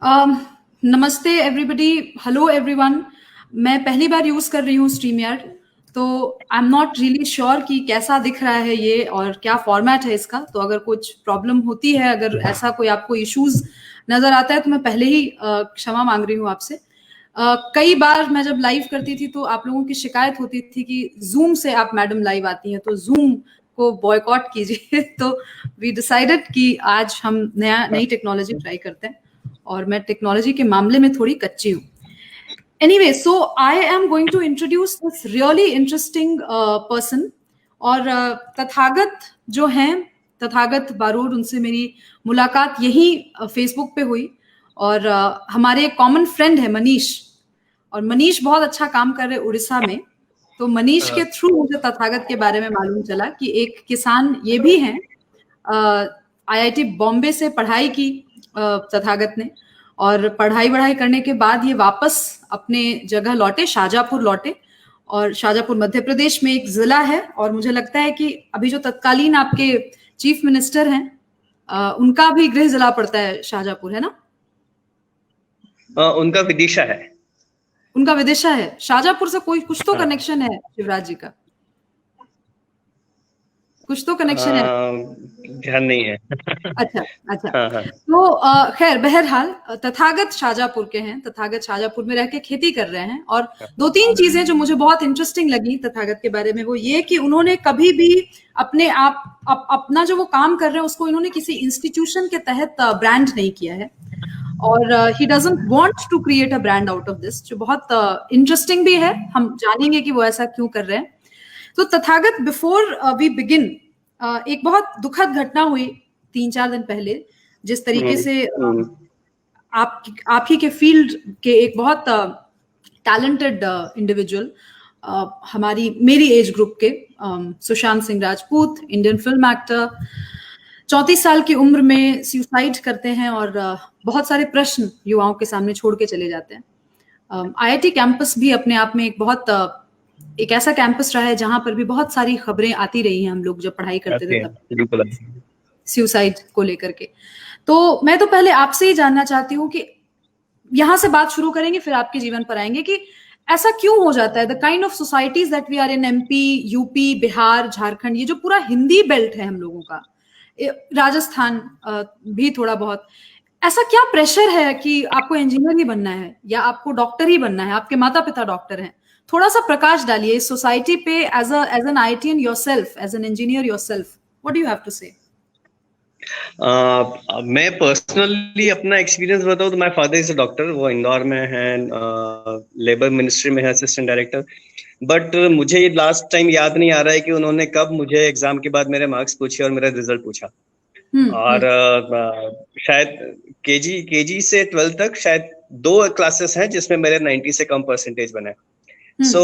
अम, नमस्ते everybody, hello everyone. मैं पहली बार यूज कर रही हूँ स्ट्रीमयार्ड, तो I am not really sure कि कैसा दिख रहा है ये और क्या फॉर्मेट है इसका। तो अगर कुछ प्रॉब्लम होती है, अगर ऐसा कोई आपको इश्यूज नजर आता है, तो मैं पहले ही क्षमा मांग रही हूँ आपसे। कई बार मैं जब लाइव करती थी तो आप लोगों की शिकायत होती थी कि जूम से आप मैडम लाइव आती हैं, तो जूम को बॉयकॉट कीजिए। तो वी डिसाइडेड कि आज हम नई टेक्नोलॉजी ट्राई करते हैं, और मैं टेक्नोलॉजी के मामले में थोड़ी कच्ची हूँ। Anyway, so I am going to introduce this really interesting person. और तथागत जो हैं, तथागत बारोड, उनसे मेरी मुलाकात यही फेसबुक पे हुई। और हमारे एक कॉमन फ्रेंड है मनीष, और मनीष बहुत अच्छा काम कर रहे हैं उड़ीसा में। तो मनीष के थ्रू मुझे तथागत के बारे में मालूम चला कि एक किसान ये भी हैं। आईआईटी बॉम्बे से पढ़ाई की तथागत ने, और पढ़ाई करने के बाद ये वापस अपने जगह लौटे, शाहजहाँपुर लौटे। और शाहजहाँपुर मध्य प्रदेश में एक जिला है, और मुझे लगता है कि अभी जो तत्कालीन आपके चीफ मिनिस्टर हैं, उनका भी गृह जिला पड़ता है शाहजहाँपुर, है ना? उनका विदिशा है। उनका विदिशा है। शाहजहाँपुर से कोई कुछ तो कनेक्शन है शिवराज जी का, कुछ तो कनेक्शन है। ध्यान नहीं है। अच्छा अच्छा। हाँ। तो खैर, बहरहाल तथागत शाहजहाँपुर के हैं। तथागत शाहजहाँपुर में रह के खेती कर रहे हैं। और दो तीन चीजें जो मुझे बहुत इंटरेस्टिंग लगी तथागत के बारे में, वो ये कि उन्होंने कभी भी अपने अपना जो वो काम कर रहे हैं उसको इन्होंने किसी इंस्टीट्यूशन के तहत ब्रांड नहीं किया है। और he doesn't want to create a brand out of this, जो बहुत इंटरेस्टिंग भी है। हम जानेंगे कि वो ऐसा क्यों कर रहे हैं। तो तथागत, बिफोर वी बिगिन, एक बहुत दुखद घटना हुई 3-4 दिन पहले। जिस तरीके से आप ही के फील्ड के एक बहुत टैलेंटेड इंडिविजुअल, मेरी एज ग्रुप के Sushant Singh Rajput, Indian film actor, 34 साल की उम्र में सुसाइड करते हैं, और बहुत सारे प्रश्न युवाओं के सामने छोड़ के चले जाते हैं। आईआईटी कैंपस भी अपने आप में एक ऐसा कैंपस रहा है जहां पर भी बहुत सारी खबरें आती रही हैं, हम लोग जब पढ़ाई करते थे तब, सुसाइड को लेकर के। तो मैं तो पहले आपसे ही जानना चाहती हूँ कि यहां से बात शुरू करेंगे, फिर आपके जीवन पर आएंगे कि ऐसा क्यों हो जाता है। The kind of societies that we are in, MP, UP, Bihar, Jharkhand, ये जो पूरा हिंदी बेल्ट है हम लोगों का, राजस्थान भी थोड़ा बहुत, ऐसा क्या प्रेशर है कि आपको इंजीनियर ही बनना है या आपको डॉक्टर ही बनना है? आपके माता पिता डॉक्टर हैं। थोड़ा सा प्रकाश डालिए इस सोसाइटी पे, as an IITian yourself, as an engineer yourself, what do you have to say? मैं पर्सनली अपना एक्सपीरियंस बताऊं तो my father is a doctor. वो इंदौर में है, लेबर मिनिस्ट्री में है असिस्टेंट डायरेक्टर। बट मुझे ये लास्ट टाइम याद नहीं आ रहा है कि उन्होंने कब मुझे एग्जाम के बाद मेरे मार्क्स पूछे और मेरा रिजल्ट पूछा। और शायद केजी से 12th तक शायद 2 क्लासेस हैं जिसमें मेरे 90 से कम परसेंटेज बने। सो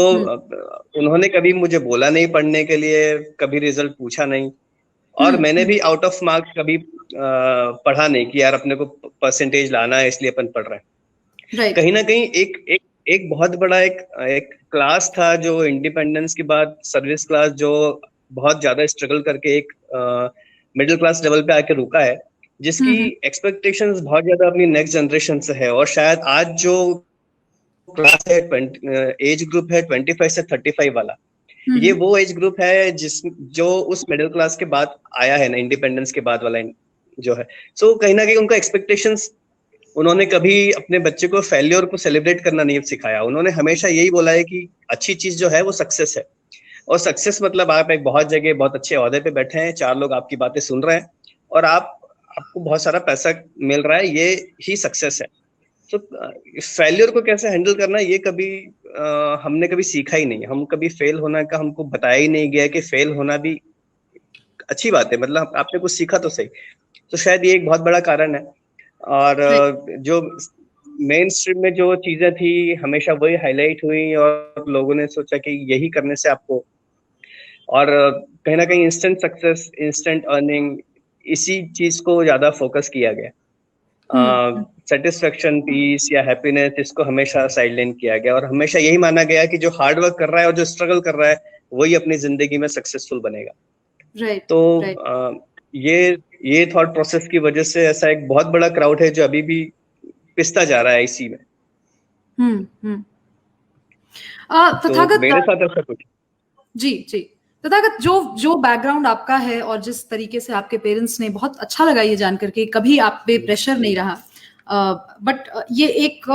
उन्होंने कभी मुझे बोला नहीं पढ़ने के लिए, कभी रिजल्ट पूछा नहीं। और मैंने भी आउट ऑफ मार्क्स कभी पढ़ा नहीं कि यार अपने को परसेंटेज लाना है इसलिए अपन पढ़ रहे हैं। कहीं ना कहीं एक बहुत बड़ा एक क्लास था जो इंडिपेंडेंस के बाद, सर्विस क्लास, जो बहुत ज्यादा स्ट्रगल करके एक मिडिल क्लास लेवल पे आके रुका है, जिसकी एक्सपेक्टेशंस बहुत ज्यादा अपनी नेक्स्ट जनरेशन से है। और शायद आज जो क्लास है, एज ग्रुप है 25 से 35 वाला, ये वो एज ग्रुप है जो उस मिडिल क्लास के बाद आया है ना, इंडिपेंडेंस के बाद वाला जो है। सो कहीं ना कहीं उनका एक्सपेक्टेशंस, उन्होंने कभी अपने बच्चे को फेल्योर को सेलिब्रेट करना नहीं सिखाया। उन्होंने हमेशा यही बोला है कि अच्छी चीज जो है वो सक्सेस है। और सक्सेस मतलब आप एक बहुत जगह बहुत अच्छे ओहदे पे बैठे हैं, 4 लोग आपकी बातें सुन रहे हैं और आपको बहुत सारा पैसा मिल रहा है, ये ही सक्सेस है। तो फेल्योर को कैसे हैंडल करना, ये कभी हमने कभी सीखा ही नहीं। हम कभी फेल होना का हमको बताया ही नहीं गया कि फेल होना भी अच्छी बात है, मतलब आपने कुछ सीखा तो सही। तो शायद ये एक बहुत बड़ा कारण है। और जो मेन स्ट्रीम में जो चीजें थी हमेशा वही हाईलाइट हुई, और लोगों ने सोचा कि यही करने से आपको, और कहीं ना कहीं इंस्टेंट सक्सेस, इंस्टेंट अर्निंग, इसी चीज को ज्यादा फोकस किया गया। सेटिस्फेक्शन, पीस या हैप्पीनेस, इसको हमेशा साइडलाइन किया गया। और हमेशा यही माना गया कि जो हार्ड वर्क कर रहा है और जो स्ट्रगल कर रहा है वही अपनी जिंदगी में सक्सेसफुल बनेगा। तो ये थॉट प्रोसेस की वजह से ऐसा एक बहुत बड़ा क्राउड है जो अभी भी पिसता जा रहा है इसी में। हम्म। तो तथागत, मेरे साथ ऐसा कुछ। जी जी, तथागत, जो जो बैकग्राउंड आपका है और जिस तरीके से आपके पेरेंट्स ने, बहुत अच्छा लगा ये जानकर के, कभी आप पे प्रेशर नहीं रहा, बट ये एक,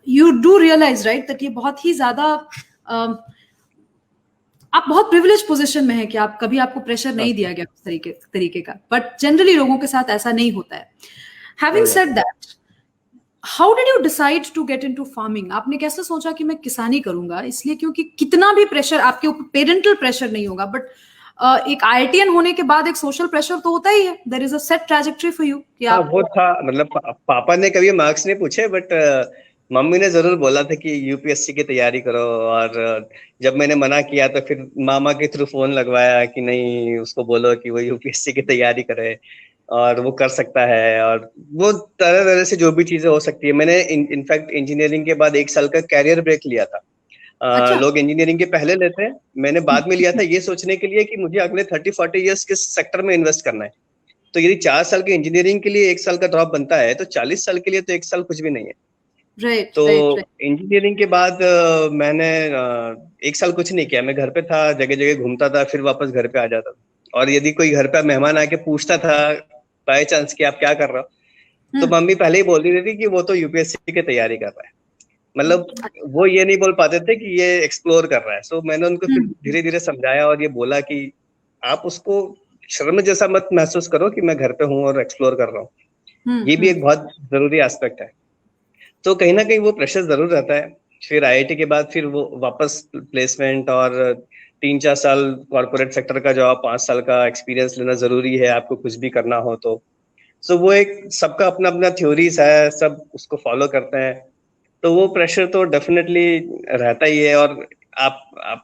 you do realise right that ये बहुत ही ज्यादा, आप बहुत प्रिविलेज पोजीशन में है कि आप कभी, आपको प्रेशर नहीं दिया गया उस तरीके का, बट जनरली लोगों के साथ ऐसा नहीं होता है। Having said that, how did you decide to get into farming? आपने कैसे सोचा कि मैं किसानी करूंगा? इसलिए क्योंकि कितना भी प्रेशर आपके ऊपर, पेरेंटल प्रेशर नहीं होगा, बट एक आईआईटीएन होने के बाद एक सोशल प्रेशर तो होता ही है। There is a set trajectory for you कि हाँ आप, वो था, मतलब पापा ने कभी मार्क्स नहीं पूछे, बट मम्मी ने जरूर बोला था कि यूपीएससी की तैयारी करो। और जब मैंने मना किया तो फिर मामा के थ्रू फोन लगवाया कि नहीं, उसको बोलो कि वो यूपीएससी की तैयारी करे और वो कर सकता है। और वो तरह तरह से जो भी चीजें हो सकती है। मैंने इनफैक्ट इंजीनियरिंग के बाद 1 साल का कैरियर ब्रेक लिया था। अच्छा, लोग इंजीनियरिंग के पहले लेते हैं, मैंने बाद में लिया था, ये सोचने के लिए कि मुझे अगले 30-40 ईयर्स किस सेक्टर में इन्वेस्ट करना है। तो यदि 4 साल की इंजीनियरिंग के लिए 1 साल का ड्रॉप बनता है, तो 40 साल के लिए तो 1 साल कुछ भी नहीं है। राइट तो राइट राइट। इंजीनियरिंग के बाद मैंने 1 साल कुछ नहीं किया। मैं घर पे था, जगह जगह घूमता था, फिर वापस घर पे आ जाता था। और यदि कोई घर पे मेहमान आके पूछता था बाय चांस कि आप क्या कर रहे हो, तो मम्मी पहले ही बोल रही थी कि वो तो यूपीएससी की तैयारी कर रहा है। मतलब वो ये नहीं बोल पाते थे कि ये एक्सप्लोर कर रहा है। सो मैंने उनको फिर धीरे धीरे समझाया और ये बोला कि आप उसको शर्म जैसा मत महसूस करो कि मैं घर पे हूँ और एक्सप्लोर कर रहा हूँ। ये भी एक बहुत जरूरी एस्पेक्ट है। तो कहीं ना कहीं वो प्रेशर जरूर रहता है। फिर आईआईटी के बाद फिर वो वापस प्लेसमेंट, और 3-4 साल कॉर्पोरेट सेक्टर का जॉब, 5 साल का एक्सपीरियंस लेना जरूरी है आपको कुछ भी करना हो तो। सो वो एक सबका अपना अपना थ्योरीज है, सब उसको फॉलो करते हैं। तो वो प्रेशर तो डेफिनेटली रहता ही है। और आप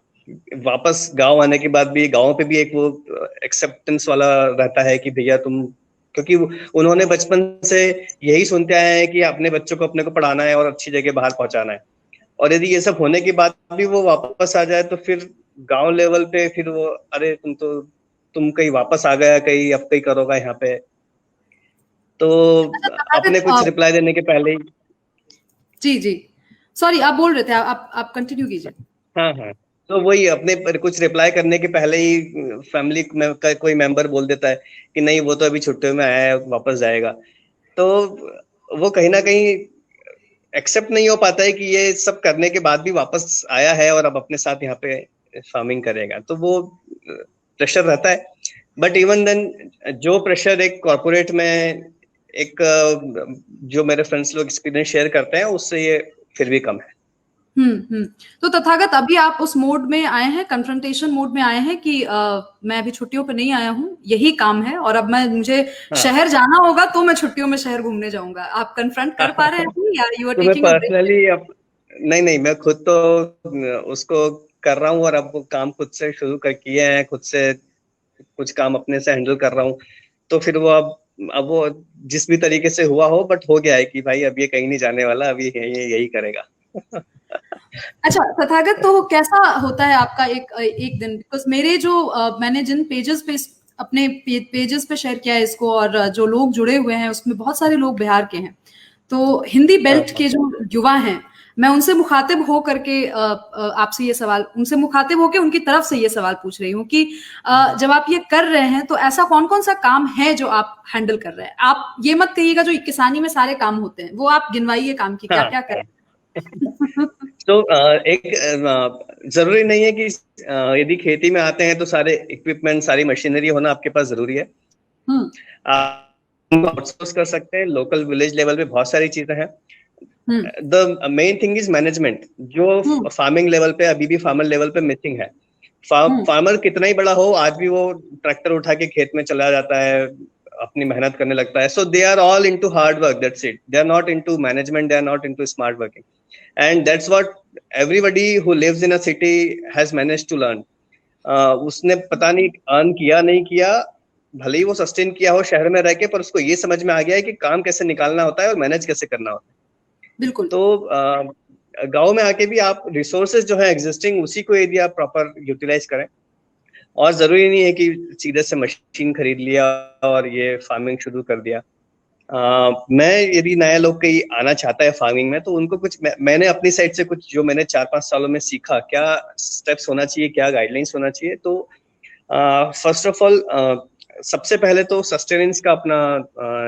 वापस गांव आने के बाद भी गांव पे भी एक वो एक्सेप्टेंस वाला रहता है कि भैया तुम, क्योंकि उन्होंने बचपन से यही सुनते आए हैं कि अपने बच्चों को अपने को पढ़ाना है और अच्छी जगह बाहर पहुंचाना है। और यदि ये सब होने के बाद भी वो वापस आ जाए, तो फिर गांव लेवल पे फिर वो, अरे तुम कहीं वापस आ गया, कहीं अब कहीं करोगा यहाँ पे। तो अच्छा, अपने तथागत, कुछ रिप्लाई देने के पहले ही। जी जी, सॉरी, आप बोल रहे थे, आप कंटिन्यू कीजिए। हाँ हाँ। तो वही अपने पर कुछ रिप्लाई करने के पहले ही फैमिली में का कोई मेंबर बोल देता है कि नहीं वो तो अभी छुट्टियों में आया है, वापस जाएगा। तो वो कहीं ना कहीं एक्सेप्ट नहीं हो पाता है कि ये सब करने के बाद भी वापस आया है और अब अपने साथ यहाँ पे फार्मिंग करेगा। तो वो प्रेशर रहता है। बट इवन देन, जो प्रेशर एक कॉर्पोरेट में एक जो मेरे फ्रेंड्स लोग एक्सपीरियंस शेयर करते हैं, उससे ये फिर भी कम है। हम्म। तो तथागत, अभी आप उस मोड में आए हैं, कन्फ्रंटेशन मोड में आए हैं कि मैं अभी छुट्टियों पे नहीं आया हूँ, यही काम है, और अब मुझे हाँ। शहर जाना होगा तो मैं छुट्टियों में शहर घूमने जाऊंगा। आप कन्फ्रंट कर पा रहे हैं अभी, या यू आर तो मैं टेकिंग अ ब्रेक? पर्सनली अब, नहीं नहीं, मैं खुद तो उसको कर रहा हूँ। और अब वो काम खुद से शुरू कर किए हैं, खुद से कुछ काम अपने से हैंडल कर रहा हूँ। तो फिर वो अब वो जिस भी तरीके से हुआ हो, बट हो गया है कि भाई अब ये कहीं नहीं जाने वाला, अभी ये यही करेगा। अच्छा तथागत, तो कैसा होता है आपका एक एक दिन? बिकॉज मेरे जो मैंने जिन पेजेस पे अपने पेजेस पे शेयर किया है इसको, और जो लोग जुड़े हुए हैं उसमें बहुत सारे लोग बिहार के हैं। तो हिंदी हाँ बेल्ट हाँ के जो युवा हैं, मैं उनसे मुखातिब हो करके आपसे ये सवाल, उनसे मुखातिब होकर उनकी तरफ से ये सवाल पूछ रही हूँ कि जब आप ये कर रहे हैं तो ऐसा कौन कौन सा काम है जो आप हैंडल कर रहे हैं? आप ये मत कहिएगा जो किसानी में सारे काम होते हैं, वो आप गिनवाइए काम की क्या हाँ क्या कर हाँ। रहे हैं। तो एक जरूरी नहीं है कि यदि खेती में आते हैं तो सारे इक्विपमेंट, सारी मशीनरी होना आपके पास जरूरी है। हम्म आप आउटसोर्स कर सकते हैं। लोकल विलेज लेवल पे बहुत सारी चीजें हैं। Hmm the main thing is management, जो हम्म फार्मिंग लेवल पे अभी भी फार्मर लेवल पे मिसिंग है। हम्म फार्मर कितना ही बड़ा हो, आज भी वो ट्रैक्टर उठा के खेत में चला जाता है, अपनी मेहनत करने लगता है। So they are all into hard work, that's it. They are not into management, they are not into smart working. And that's what everybody who lives in a city has managed to learn. उसने पता नहीं earn किया नहीं किया, भले ही वो sustain किया हो शहर में रह के, पर उसको ये समझ में आ गया है कि काम कैसे निकालना होता है और मैनेज कैसे करना होता है। बिल्कुल। तो गांव में आके भी आप रिसोर्सेज जो है एग्जिस्टिंग, उसी को यदि आप प्रॉपर यूटिलाइज करें। और जरूरी नहीं है कि सीधे से मशीन खरीद लिया और ये फार्मिंग शुरू कर दिया। मैं यदि नया लोग कहीं आना चाहता है फार्मिंग में, तो उनको कुछ मैंने अपनी साइड से कुछ जो मैंने 4-5 सालों में सीखा, क्या स्टेप्स होना चाहिए, क्या गाइडलाइंस होना चाहिए। तो फर्स्ट ऑफ ऑल सबसे पहले तो सस्टेनेंस का अपना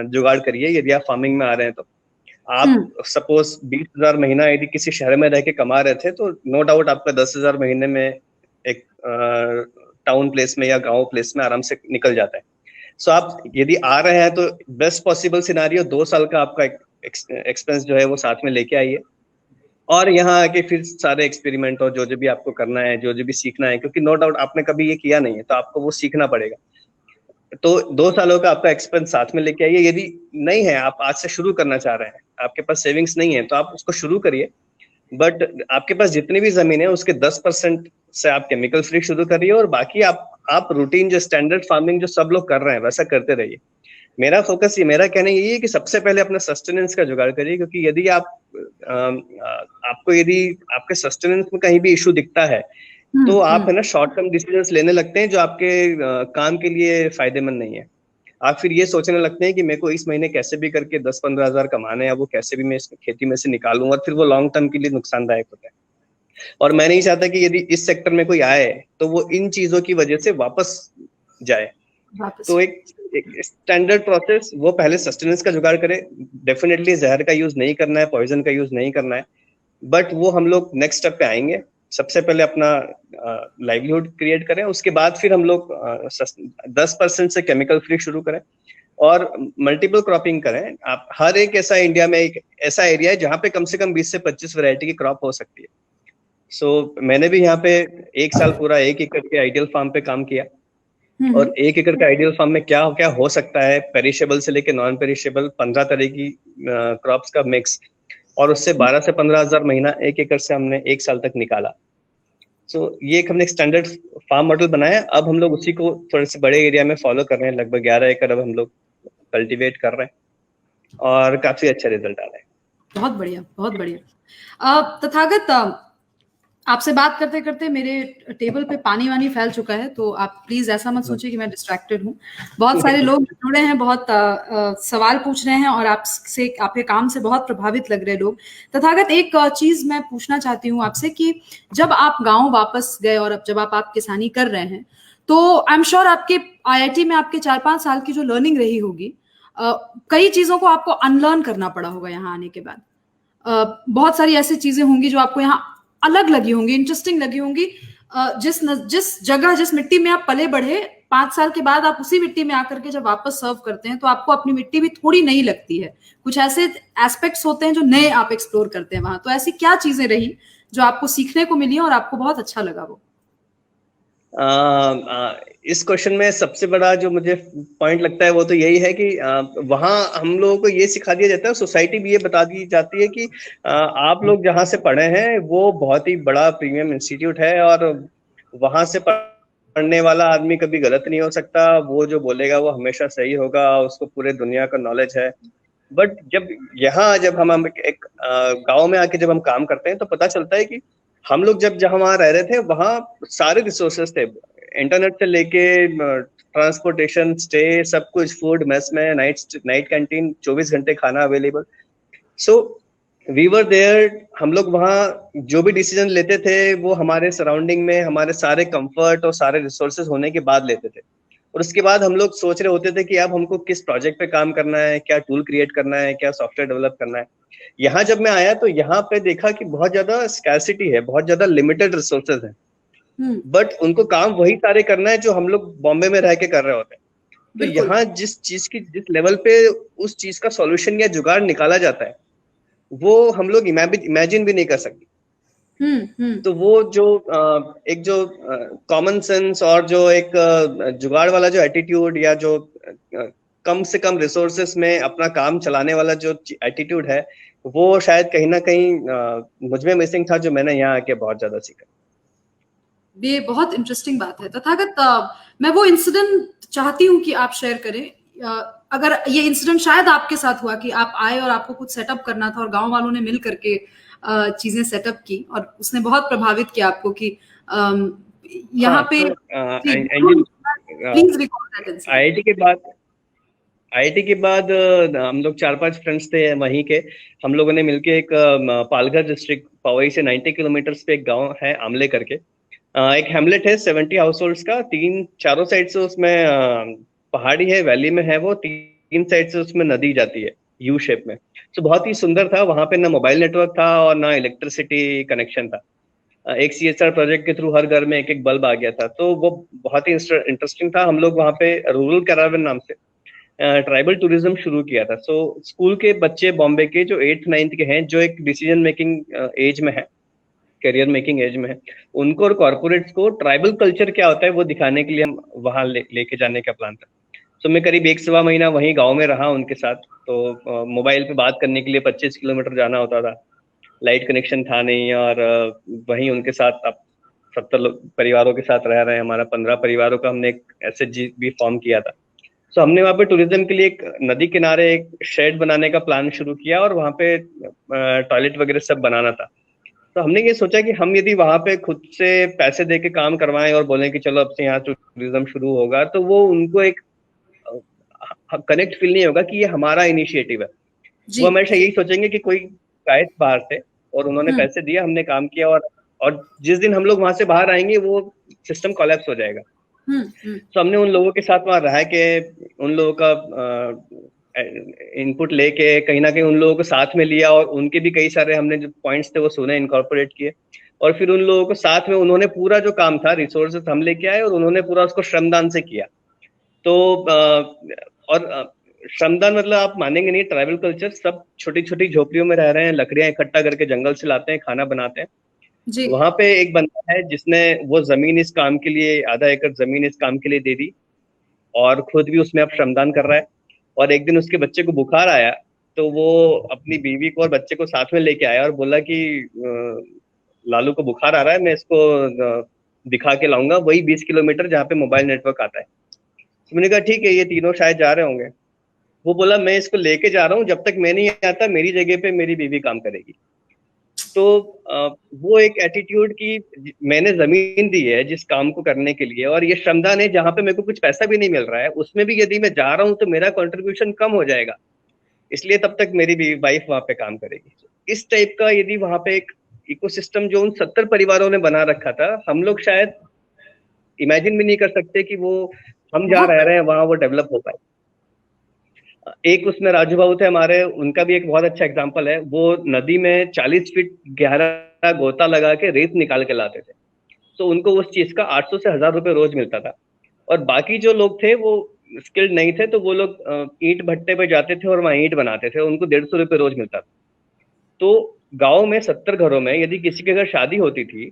जुगाड़ करिए। यदि आप फार्मिंग में आ रहे हैं तो आप सपोज 20,000 महीना यदि किसी शहर में रह के कमा रहे थे, तो नो डाउट आपका 10,000 महीने में एक टाउन प्लेस में या गांव प्लेस में आराम से निकल जाता है। सो आप यदि आ रहे हैं तो बेस्ट पॉसिबल सिनारियो 2 साल का आपका एक्सपेंस जो है वो साथ में लेके आइए, और यहाँ आके फिर सारे एक्सपेरिमेंट और जो जो भी आपको करना है, जो जो भी सीखना है, क्योंकि नो डाउट आपने कभी ये किया नहीं है तो आपको वो सीखना पड़ेगा। तो 2 सालों का आपका एक्सपेंस साथ में लेके आइए। यदि नहीं है, आप आज से शुरू करना चाह रहे हैं, आपके पास सेविंग्स नहीं है, तो आप उसको शुरू करिए। बट आपके पास जितनी भी जमीन है उसके 10% से आप केमिकल फ्री शुरू करिए, और बाकी आप रूटीन जो स्टैंडर्ड फार्मिंग जो सब लोग कर रहे हैं वैसा करते रहिए। मेरा फोकस ये, मेरा कहना यही है कि सबसे पहले अपना सस्टेनेंस का जुगाड़ करिए, क्योंकि यदि आपको यदि आपके सस्टेनेंस में कहीं भी इशू दिखता है, तो आप है ना शॉर्ट टर्म डिसीजंस लेने लगते हैं जो आपके काम के लिए फायदेमंद नहीं है। आप फिर ये सोचने लगते हैं कि मेरे को इस महीने कैसे भी करके 10-15 हजार कमाने हैं, वो कैसे भी मैं इस खेती में से निकालूं, और फिर वो लॉन्ग टर्म के लिए नुकसानदायक होता है। और मैं नहीं चाहता कि यदि इस सेक्टर में कोई आए तो वो इन चीजों की वजह से वापस जाए। तो एक स्टैंडर्ड प्रोसेस, वो पहले सस्टेनेंस का जुगाड़ करे। डेफिनेटली जहर का यूज नहीं करना है, पॉइजन का यूज नहीं करना है, बट वो हम लोग नेक्स्ट स्टेप पे आएंगे। सबसे पहले अपना लाइवलीहुड क्रिएट करें, उसके बाद फिर हम लोग 10% से केमिकल फ्री शुरू करें और मल्टीपल क्रॉपिंग करें। आप हर एक ऐसा इंडिया में एक ऐसा एरिया है जहाँ पे कम से कम 20 से 25 वैरायटी की क्रॉप हो सकती है। मैंने भी यहाँ पे 1 साल पूरा 1 एकड़ के आइडियल फार्म पे काम किया, और 1 एकड़ का आइडियल फार्म में क्या क्या हो सकता है, पेरिशेबल से लेके नॉन पेरिशेबल 15 तरह की क्रॉप्स का मिक्स, और उससे 12 से 15 हजार महीना 1 एकड़ से हमने 1 साल तक निकाला। ये एक हमने एक स्टैंडर्ड फार्म मॉडल बनाया। अब हम लोग उसी को थोड़े से बड़े एरिया में फॉलो कर रहे हैं। लगभग 11 एकड़ अब हम लोग कल्टीवेट कर रहे हैं और काफी अच्छा रिजल्ट आ रहा है। बहुत बढ़िया, बहुत बढ़िया। तथागत, आपसे बात करते करते मेरे टेबल पे पानी वानी फैल चुका है, तो आप प्लीज ऐसा मत सोचिए कि मैं डिस्ट्रैक्टेड हूँ। बहुत सारे लोग जुड़े हैं, बहुत सवाल पूछ रहे हैं, और आपसे, आपके काम से बहुत प्रभावित लग रहे लोग। तथागत, एक चीज मैं पूछना चाहती हूँ आपसे कि जब आप गांव वापस गए और अब जब आप किसानी कर रहे हैं, तो आई एम श्योर आपके IIT में आपके 4-5 साल की जो लर्निंग रही होगी, कई चीजों को आपको अनलर्न करना पड़ा होगा यहाँ आने के बाद। बहुत सारी ऐसी चीजें होंगी जो आपको यहाँ अलग लगी होंगी, इंटरेस्टिंग लगी होंगी। जिस जगह, जिस मिट्टी में आप पले बढ़े, 5 साल के बाद आप उसी मिट्टी में आकर के जब वापस सर्व करते हैं तो आपको अपनी मिट्टी भी थोड़ी नई लगती है। कुछ ऐसे एस्पेक्ट्स होते हैं जो नए आप एक्सप्लोर करते हैं वहां। तो ऐसी क्या चीजें रही जो आपको सीखने को मिली और आपको बहुत अच्छा लगा वो? इस क्वेश्चन में सबसे बड़ा जो मुझे पॉइंट लगता है वो तो यही है कि वहाँ हम लोगों को ये सिखा दिया जाता है, सोसाइटी भी ये बता दी जाती है कि आप लोग जहाँ से पढ़े हैं वो बहुत ही बड़ा प्रीमियम इंस्टीट्यूट है, और वहां से पढ़ने वाला आदमी कभी गलत नहीं हो सकता, वो जो बोलेगा वो हमेशा सही होगा, उसको पूरे दुनिया का नॉलेज है। बट जब हम एक गाँव में आके जब हम काम करते हैं तो पता चलता है कि हम लोग जहाँ वहाँ रह रहे थे वहाँ सारे रिसोर्सेस थे, इंटरनेट से लेके ट्रांसपोर्टेशन, स्टे, सब कुछ, फूड मेस में, नाइट कैंटीन, 24 घंटे खाना अवेलेबल। We were there. हम लोग वहाँ जो भी डिसीजन लेते थे वो हमारे सराउंडिंग में हमारे सारे कंफर्ट और सारे रिसोर्सेज होने के बाद लेते थे, और उसके बाद हम लोग सोच रहे होते थे कि अब हमको किस प्रोजेक्ट पे काम करना है, क्या टूल क्रिएट करना है, क्या सॉफ्टवेयर डेवलप करना है। यहाँ जब मैं आया तो यहाँ पे देखा कि बहुत ज्यादा स्कैर्सिटी है, बहुत ज्यादा लिमिटेड रिसोर्सेज है, बट उनको काम वही सारे करना है जो हम लोग बॉम्बे में रह के कर रहे होते हैं। तो यहाँ जिस लेवल पे उस चीज का सॉल्यूशन या जुगाड़ निकाला जाता है वो हम लोग इमेजिन भी नहीं कर सकते। तो वो जो एक जो कॉमन सेंस और जो एक जुगाड़ वाला जो एटीट्यूड, या जो कम से कम रिसोर्सेस में अपना काम चलाने वाला जो एटीट्यूड है, वो शायद कहीं ना कहीं मुझ में मिसिंग था, जो मैंने यहाँ आके बहुत ज्यादा सीखा। ये बहुत इंटरेस्टिंग बात है। तथागत, मैं वो इंसिडेंट चाहती हूँ कि आप शेयर करें। अगर ये इंसिडेंट शायद आपके साथ हुआ कि आप आए और आपको कुछ सेटअप करना था और गांव वालों ने मिल करके चीजें सेटअप की और उसने बहुत प्रभावित किया आपको कि यहाँ पे please recall that incident. IIT के बाद हम लोग 4-5 फ्रेंड्स थे वहीं के। हम लोगों ने मिलके एक पालघर डिस्ट्रिक्ट पवई से 90 किलोमीटर पे एक गांव है आमले करके। एक हैमलेट है 70 हाउस होल्ड्स का। तीन चारों साइड से उसमें पहाड़ी है, वैली में है वो। तीन साइड से उसमें नदी जाती है यू शेप में। तो बहुत ही सुंदर था। वहां पे ना मोबाइल नेटवर्क था और ना इलेक्ट्रिसिटी कनेक्शन था। एक सीएसआर प्रोजेक्ट के थ्रू हर घर में एक एक बल्ब आ गया था। तो वो बहुत ही इंटरेस्टिंग था। हम लोग वहाँ पे रूरल कैरावन नाम से ट्राइबल टूरिज्म शुरू किया था। सो स्कूल के बच्चे बॉम्बे के जो 8th 9th के हैं, जो एक डिसीजन मेकिंग एज में है, करियर मेकिंग एज में है, उनको और कॉर्पोरेट्स को ट्राइबल कल्चर क्या होता है वो दिखाने के लिए हम वहां लेके जाने का प्लान था। तो मैं करीब 1 सवा महीना वहीं गांव में रहा उनके साथ। तो मोबाइल पे बात करने के लिए 25 किलोमीटर जाना होता था। लाइट कनेक्शन था नहीं, और वहीं उनके साथ अब 70 परिवारों के साथ रह रहे हैं। हमारा 15 परिवारों का हमने एक एसएचजी भी फॉर्म किया था। तो हमने वहाँ पे टूरिज्म के लिए एक नदी किनारे एक शेड बनाने का प्लान शुरू किया, और वहाँ पे टॉयलेट वगैरह सब बनाना था। तो हमने ये सोचा कि हम यदि वहां पे खुद से पैसे दे के काम करवाएं और बोलें कि चलो अब से यहाँ टूरिज्म शुरू होगा, तो वो उनको एक कनेक्ट फील नहीं होगा कि ये हमारा इनिशिएटिव है। वो जी। हमेशा यही सोचेंगे कि कोई शायद बाहर से, और उन्होंने हम्म। पैसे दिया, हमने काम किया, और जिस दिन हम लोग वहां से बाहर आएंगे वो सिस्टम कोलैप्स हो जाएगा। हम्म। तो हमने उन लोगों के साथ वहां रह के उन लोगों का इनपुट लेके कहीं ना कहीं उन लोगों को साथ में लिया, और उनके भी कई सारे हमने जो पॉइंट्स थे वो सुने, इनकॉर्पोरेट किए। और फिर उन लोगों को साथ में उन्होंने पूरा जो काम था, रिसोर्सेस हम लेके आए और उन्होंने पूरा उसको श्रमदान से किया। तो और श्रमदान मतलब आप मानेंगे नहीं, ट्राइबल कल्चर सब छोटी छोटी झोपड़ियों में रह रहे हैं, लकड़ियां इकट्ठा करके जंगल से लाते हैं, खाना बनाते हैं। जी। वहां पे एक बंदा है जिसने वो जमीन इस काम के लिए, आधा एकड़ जमीन इस काम के लिए दे दी, और खुद भी उसमें अब श्रमदान कर रहा है। और एक दिन उसके बच्चे को बुखार आया, तो वो अपनी बीवी को और बच्चे को साथ में लेके आया और बोला कि लालू को बुखार आ रहा है, मैं इसको दिखा के लाऊंगा वही 20 किलोमीटर जहाँ पे मोबाइल नेटवर्क आता है। तो मैंने कहा ठीक है, ये तीनों शायद जा रहे होंगे। वो बोला मैं इसको लेके जा रहा हूँ, जब तक मैं नहीं आता मेरी जगह पे मेरी बीवी काम करेगी। तो वो एक एटीट्यूड की मैंने जमीन दी है जिस काम को करने के लिए, और ये श्रमदान है जहाँ पे मेरे को कुछ पैसा भी नहीं मिल रहा है, उसमें भी यदि मैं जा रहा हूँ तो मेरा कंट्रीब्यूशन कम हो जाएगा, इसलिए तब तक मेरी भी वाइफ वहां पे काम करेगी। इस टाइप का यदि वहां पे एक इकोसिस्टम जो उन 70 परिवारों ने बना रखा था, हम लोग शायद इमेजिन भी नहीं कर सकते कि वो हम जहाँ बहुत रह रहे हैं वहां वो डेवलप हो पाए। एक उसमें राजू बाबू थे हमारे, उनका भी एक बहुत अच्छा एग्जाम्पल है। वो नदी में 40 फीट गहरा गोता लगा के रेत निकाल के लाते थे। तो उनको उस चीज का 800 से 1000 रुपये रोज मिलता था। और बाकी जो लोग थे वो स्किल्ड नहीं थे, तो वो लोग ईंट भट्टे पे जाते थे और वहां ईंट बनाते थे, उनको 150 रुपये रोज मिलता था। तो गांव में 70 घरों में यदि किसी के घर शादी होती थी,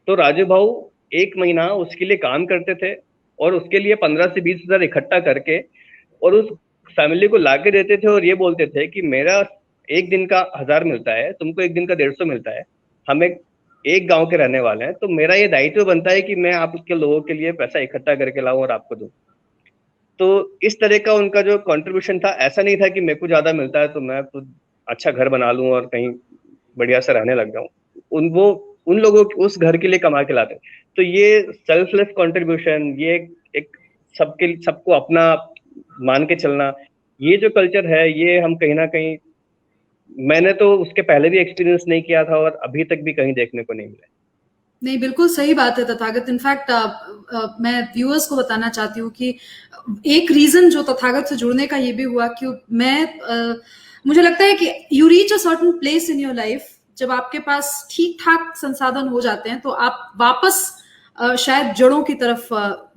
तो राजू भाऊ 1 महीना उसके लिए काम करते थे, और उसके लिए 15 से 20 हजार इकट्ठा करके और उस फैमिली को लाके देते थे, और ये बोलते थे कि मेरा एक दिन का 1000 मिलता है, तुमको एक दिन का 150 मिलता है, हम एक गांव के रहने वाले हैं, तो मेरा ये दायित्व बनता है कि मैं आपके लोगों के लिए पैसा इकट्ठा करके लाऊं और आपको दूं। तो इस तरह का उनका जो कंट्रीब्यूशन था, ऐसा नहीं था कि मेरे को ज्यादा मिलता है तो मैं खुद अच्छा घर बना लूं और कहीं बढ़िया से रहने लग जाऊं। उन लोगों उस घर के लिए कमा के लाते। तो ये सेल्फलेस कंट्रीब्यूशन, ये एक सबको अपना मान के चलना, ये जो कल्चर है, ये हम कहीं ना कहीं, मैंने तो उसके पहले भी एक्सपीरियंस नहीं किया था और अभी तक भी कहीं देखने को नहीं मिला। नहीं, बिल्कुल सही बात है तथागत। इनफैक्ट मैं व्यूअर्स को बताना चाहती हूँ कि एक रीजन जो तथागत से जुड़ने का ये भी हुआ कि मुझे लगता है कि you reach a certain place in your life, जब आपके पास ठीक ठाक संसाधन हो जाते हैं तो आप वापस शायद जड़ों की तरफ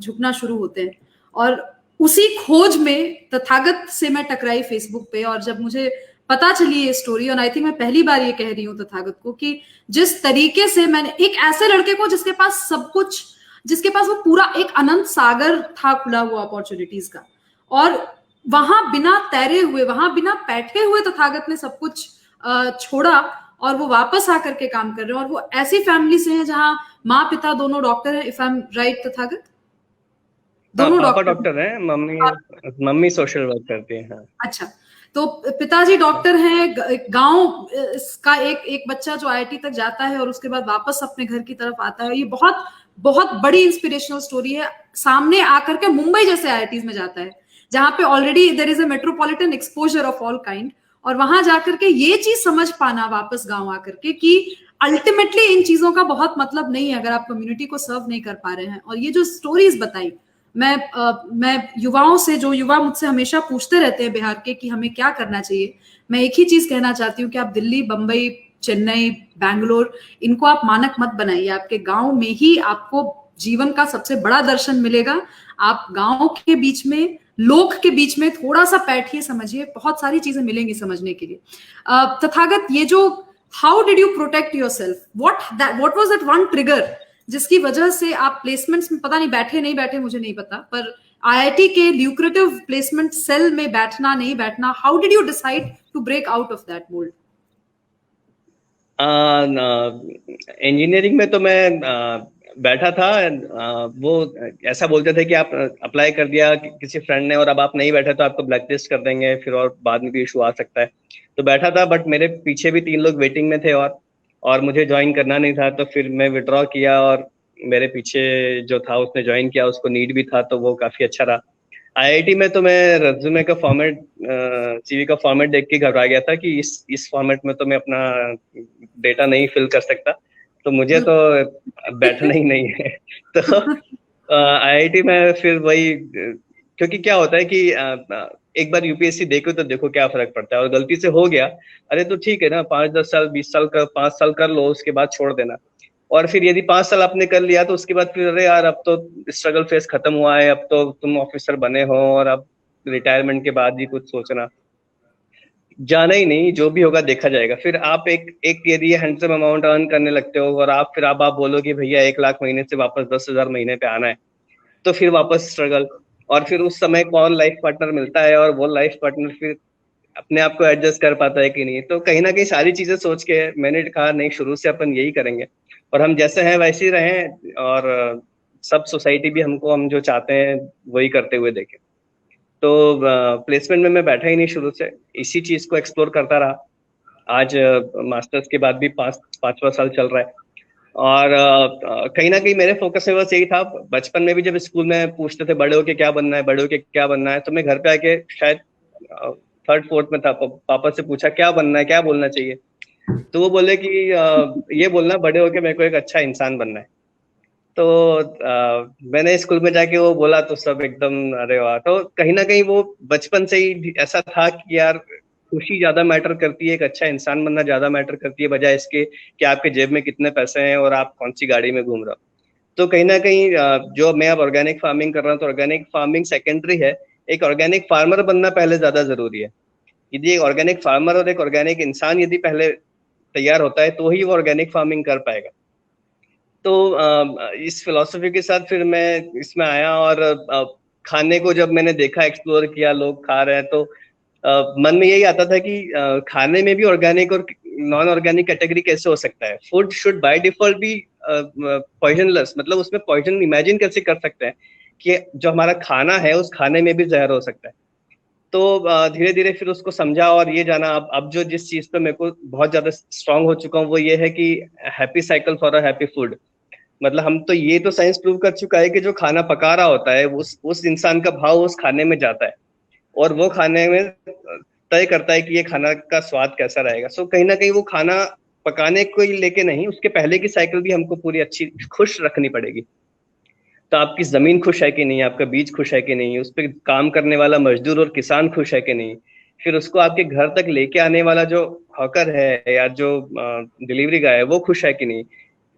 झुकना शुरू होते हैं। और उसी खोज में तथागत से मैं टकराई फेसबुक पे, और जब मुझे पता चली ये स्टोरी, और आई थिंक मैं पहली बार ये कह रही हूँ तथागत को कि जिस तरीके से मैंने एक ऐसे लड़के को जिसके पास सब कुछ, जिसके पास वो पूरा एक अनंत सागर था खुला हुआ अपॉर्चुनिटीज का, और वहां बिना तैरे हुए, वहां बिना बैठे हुए तथागत ने सब कुछ छोड़ा और वो वापस आकर के काम कर रहे हैं। और वो ऐसी फैमिली से हैं जहां माँ पिता दोनों डॉक्टर हैं, if I am right Tathagat? हाँ, दोनों पापा डॉक्टर। डॉक्टर हैं, मम्मी मम्मी सोशल वर्क करती हैं। हाँ। अच्छा, तो पिताजी डॉक्टर हैं। गांव का एक एक बच्चा जो आईआईटी तक जाता है और उसके बाद वापस अपने घर की तरफ आता है, ये बहुत बहुत बड़ी इंस्पिरेशनल स्टोरी है। सामने आकर के मुंबई जैसे आईआईटीज में जाता है, जहाँ पे already there is a metropolitan exposure of all kind, और वहां जाकर के ये चीज समझ पाना वापस गांव आकर के कि अल्टीमेटली इन चीजों का बहुत मतलब नहीं है अगर आप कम्युनिटी को सर्व नहीं कर पा रहे हैं। और ये जो स्टोरीज बताई, मैं युवाओं से, जो युवा मुझसे हमेशा पूछते रहते हैं बिहार के कि हमें क्या करना चाहिए, मैं एक ही चीज कहना चाहती हूँ कि आप दिल्ली, बंबई, चेन्नई, बैंगलोर, इनको आप मानक मत बनाइए। आपके गांव में ही आपको जीवन का सबसे बड़ा दर्शन मिलेगा। आप गांव के बीच में, लोक के बीच में थोड़ा सा बैठिए, समझिए, बहुत सारी चीजें मिलेंगी समझने के लिए। तथागत, ये जो how did you protect your self, what was that one trigger जिसकी वजह से आप प्लेसमेंट्स में, पता नहीं बैठे नहीं बैठे मुझे नहीं पता, पर आईआईटी के ल्यूक्रेटिव प्लेसमेंट सेल में बैठना नहीं बैठना, how did you decide to break out of that mould? Engineering में तो मैं बैठा था। वो ऐसा बोलते थे कि आप अप्लाई कर दिया किसी फ्रेंड ने और अब आप नहीं बैठे तो आपको ब्लैक लिस्ट कर देंगे, फिर और बाद में भी इशू आ सकता है। तो बैठा था, बट मेरे पीछे भी 3 लोग वेटिंग में थे और मुझे ज्वाइन करना नहीं था, तो फिर मैं विड्रॉ किया और मेरे पीछे जो था उसने ज्वाइन किया, उसको नीड भी था, तो वो काफी अच्छा रहा। आईआईटी में तो मैं रेज्यूमे का फॉर्मेट, सीवी का फॉर्मेट देख के घबरा गया था कि इस फॉर्मेट में तो मैं अपना डेटा नहीं फिल कर सकता, तो मुझे तो बैठना ही नहीं है। तो आईआईटी में फिर वही, क्योंकि क्या होता है कि एक बार यूपीएससी देखो तो देखो क्या फर्क पड़ता है, और गलती से हो गया, अरे तो ठीक है ना, 5-10 साल 20 साल का 5 साल कर लो, उसके बाद छोड़ देना। और फिर यदि 5 साल आपने कर लिया तो उसके बाद फिर अरे यार अब तो स्ट्रगल फेस खत्म हुआ है, अब तो तुम ऑफिसर बने हो और अब रिटायरमेंट के बाद ही कुछ सोचना, जाना ही नहीं, जो भी होगा देखा जाएगा। फिर आप एक यदि हैंडसम अमाउंट अर्न करने लगते हो और आप फिर आप बोलो कि भैया 1 लाख महीने से वापस 10,000 महीने पे आना है, तो फिर वापस स्ट्रगल। और फिर उस समय कौन लाइफ पार्टनर मिलता है और वो लाइफ पार्टनर फिर अपने आप को एडजस्ट कर पाता है कि नहीं, तो कहीं ना कहीं सारी चीजें सोच के मैंने कहा नहीं, शुरू से अपन यही करेंगे और हम जैसे हैं वैसे ही रहें, और सब सोसाइटी भी हमको, हम जो चाहते हैं वही करते हुए देखें। तो प्लेसमेंट में मैं बैठा ही नहीं शुरू से, इसी चीज को एक्सप्लोर करता रहा। आज मास्टर्स के बाद भी 5वां साल चल रहा है, और कहीं ना कहीं मेरे फोकस में बस यही था। बचपन में भी जब स्कूल में पूछते थे बड़े होके क्या बनना है, बड़े होके क्या बनना है, तो मैं घर पे आके शायद 3rd 4th में था, पापा से पूछा क्या बनना है, क्या बोलना चाहिए, तो वो बोले कि ये बोलना बड़े होके मेरे को एक अच्छा इंसान बनना है। तो मैंने स्कूल में जाके वो बोला तो सब एकदम अरे वाह। तो कहीं ना कहीं वो बचपन से ही ऐसा था कि यार खुशी ज्यादा मैटर करती है, एक अच्छा इंसान बनना ज्यादा मैटर करती है, बजाय इसके कि आपके जेब में कितने पैसे हैं और आप कौन सी गाड़ी में घूम रहे हो। तो कहीं ना कहीं जो मैं अब ऑर्गेनिक फार्मिंग कर रहा हूँ, तो ऑर्गेनिक फार्मिंग सेकेंडरी है, एक ऑर्गेनिक फार्मर बनना पहले ज्यादा जरूरी है। यदि एक ऑर्गेनिक फार्मर और एक ऑर्गेनिक इंसान यदि पहले तैयार होता है तो ही वो ऑर्गेनिक फार्मिंग कर पाएगा। तो इस फिलॉसफी के साथ फिर मैं इसमें आया, और खाने को जब मैंने देखा, एक्सप्लोर किया, लोग खा रहे हैं, तो मन में यही आता था कि खाने में भी ऑर्गेनिक और नॉन ऑर्गेनिक कैटेगरी कैसे हो सकता है। Food should by default be poisonless, मतलब उसमें पॉइजन इमेजिन कैसे कर सकते हैं कि जो हमारा खाना है उस खाने में भी जहर हो सकता है। तो धीरे धीरे फिर उसको समझा और ये जाना, अब जो जिस चीज पे मेरे को बहुत ज्यादा स्ट्रांग हो चुका हूँ वो ये है कि happy cycle for a happy food. मतलब हम तो ये तो साइंस प्रूव कर चुका है कि जो खाना पका रहा होता है उस इंसान का भाव उस खाने में जाता है, और वो खाने में तय करता है कि ये खाना का स्वाद कैसा रहेगा। सो कहीं ना कहीं वो खाना पकाने को ही लेके नहीं, उसके पहले की साइकिल भी हमको पूरी अच्छी खुश रखनी पड़ेगी। तो आपकी जमीन खुश है कि नहीं, आपका बीज खुश है कि नहीं, उस पर काम करने वाला मजदूर और किसान खुश है कि नहीं, फिर उसको आपके घर तक लेके आने वाला जो हॉकर है या जो डिलीवरी गाय है वो खुश है कि नहीं,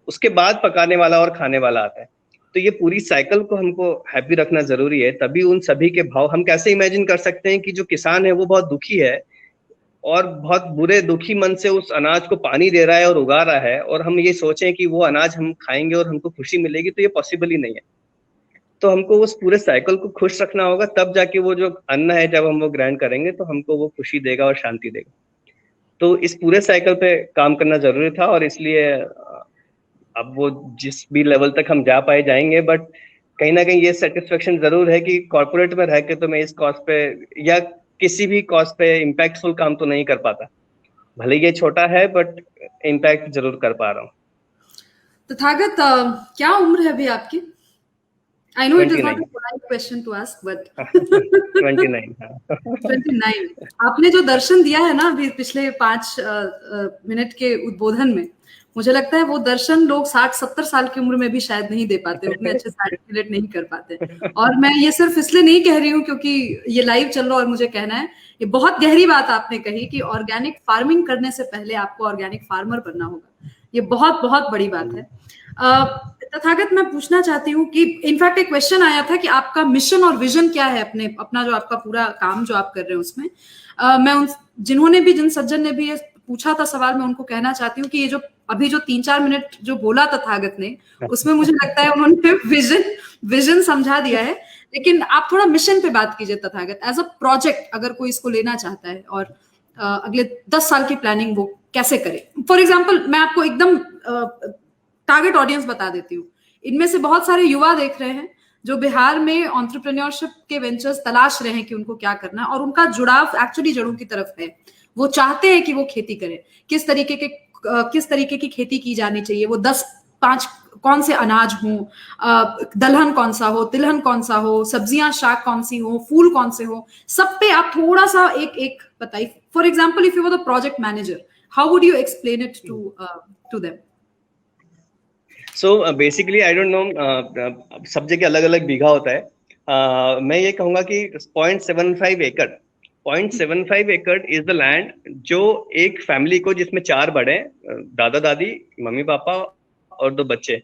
उसके बाद पकाने वाला और खाने वाला आता है। तो ये पूरी साइकिल को हमको हैप्पी रखना जरूरी है, तभी उन सभी के भाव हम कैसे इमेजिन कर सकते हैं कि जो किसान है वो बहुत दुखी है और बहुत बुरे दुखी मन से उस अनाज को पानी दे रहा है और उगा रहा है, और हम ये सोचें कि वो अनाज हम खाएंगे और हमको खुशी मिलेगी, तो ये पॉसिबल ही नहीं है। तो हमको उस पूरे साइकिल को खुश रखना होगा, तब जाके वो जो अन्न है जब हम वो ग्राइंड करेंगे तो हमको वो खुशी देगा और शांति देगा। तो इस पूरे साइकिल पे काम करना जरूरी था, और इसलिए अब वो जिस भी लेवल तक हम जा पाए जाएंगे, बट कहीं ना कहीं ये सेटिस्फेक्शन जरूर है कि कॉर्पोरेट में रह के तो मैं इस कॉस्ट पे या किसी भी कॉस्ट पे इम्पैक्टफुल काम तो नहीं कर पाता, भले ये छोटा है बट इम्पैक्ट जरूर कर पा रहा हूँ। तथागत, क्या उम्र है अभी आपकी? I know it is not 29। a polite question to ask, but 29। हाँ। 29। आपने जो दर्शन दिया है ना अभी पिछले 5 मिनट के उद्बोधन में, मुझे लगता है वो दर्शन लोग 60-70 साल की उम्र में भी शायद नहीं दे पाते, उतने अच्छे से आर्टिकुलेट नहीं कर पाते। और मैं ये सिर्फ इसलिए नहीं कह रही हूँ क्योंकि ये लाइव चल रहा है और मुझे कहना है, ये बहुत गहरी बात आपने कही कि ऑर्गेनिक फार्मिंग करने से पहले आपको ऑर्गेनिक फार्मर बनना होगा। ये बहुत बहुत बड़ी बात है। तथागत, मैं पूछना चाहती हूँ कि इनफैक्ट एक क्वेश्चन आया था कि आपका मिशन और विजन क्या है अपना जो आपका पूरा काम जो आप कर रहे हैं उसमें। मैं उन जिन सज्जन ने भी ये पूछा था सवाल, मैं उनको कहना चाहती हूँ कि ये जो अभी जो 3-4 मिनट जो बोला तथागत ने, उसमें मुझे लगता है उन्होंने विजन समझा दिया है। लेकिन आप थोड़ा मिशन पे बात कीजिए तथागत, एज अ प्रोजेक्ट अगर कोई इसको लेना चाहता है और अगले 10 साल की प्लानिंग वो कैसे करे। फॉर एग्जाम्पल, मैं आपको एकदम टारगेट ऑडियंस बता देती हूँ। इनमें से बहुत सारे युवा देख रहे हैं जो बिहार में एंटरप्रेन्योरशिप के वेंचर्स तलाश रहे हैं कि उनको क्या करना है, और उनका जुड़ाव एक्चुअली जड़ों की तरफ है। वो चाहते हैं कि वो खेती करें, किस तरीके की खेती की जानी चाहिए, वो 10-5 कौन से अनाज हो, दलहन कौन सा हो, तिलहन कौन सा हो, सब्जियां शाक कौन सी हो, फूल कौन से हो, सब पे आप थोड़ा सा एक बताइए। For example, if you were the project manager, how would you explain it to them? So basically I don't know, सब जगह अलग अलग बीघा होता है। मैं ये कहूंगा कि 0.75 एकड़ 0.75 एकड़ इज द लैंड जो एक फैमिली को, जिसमें 4 बड़े, दादा दादी, मम्मी पापा और 2 बच्चे,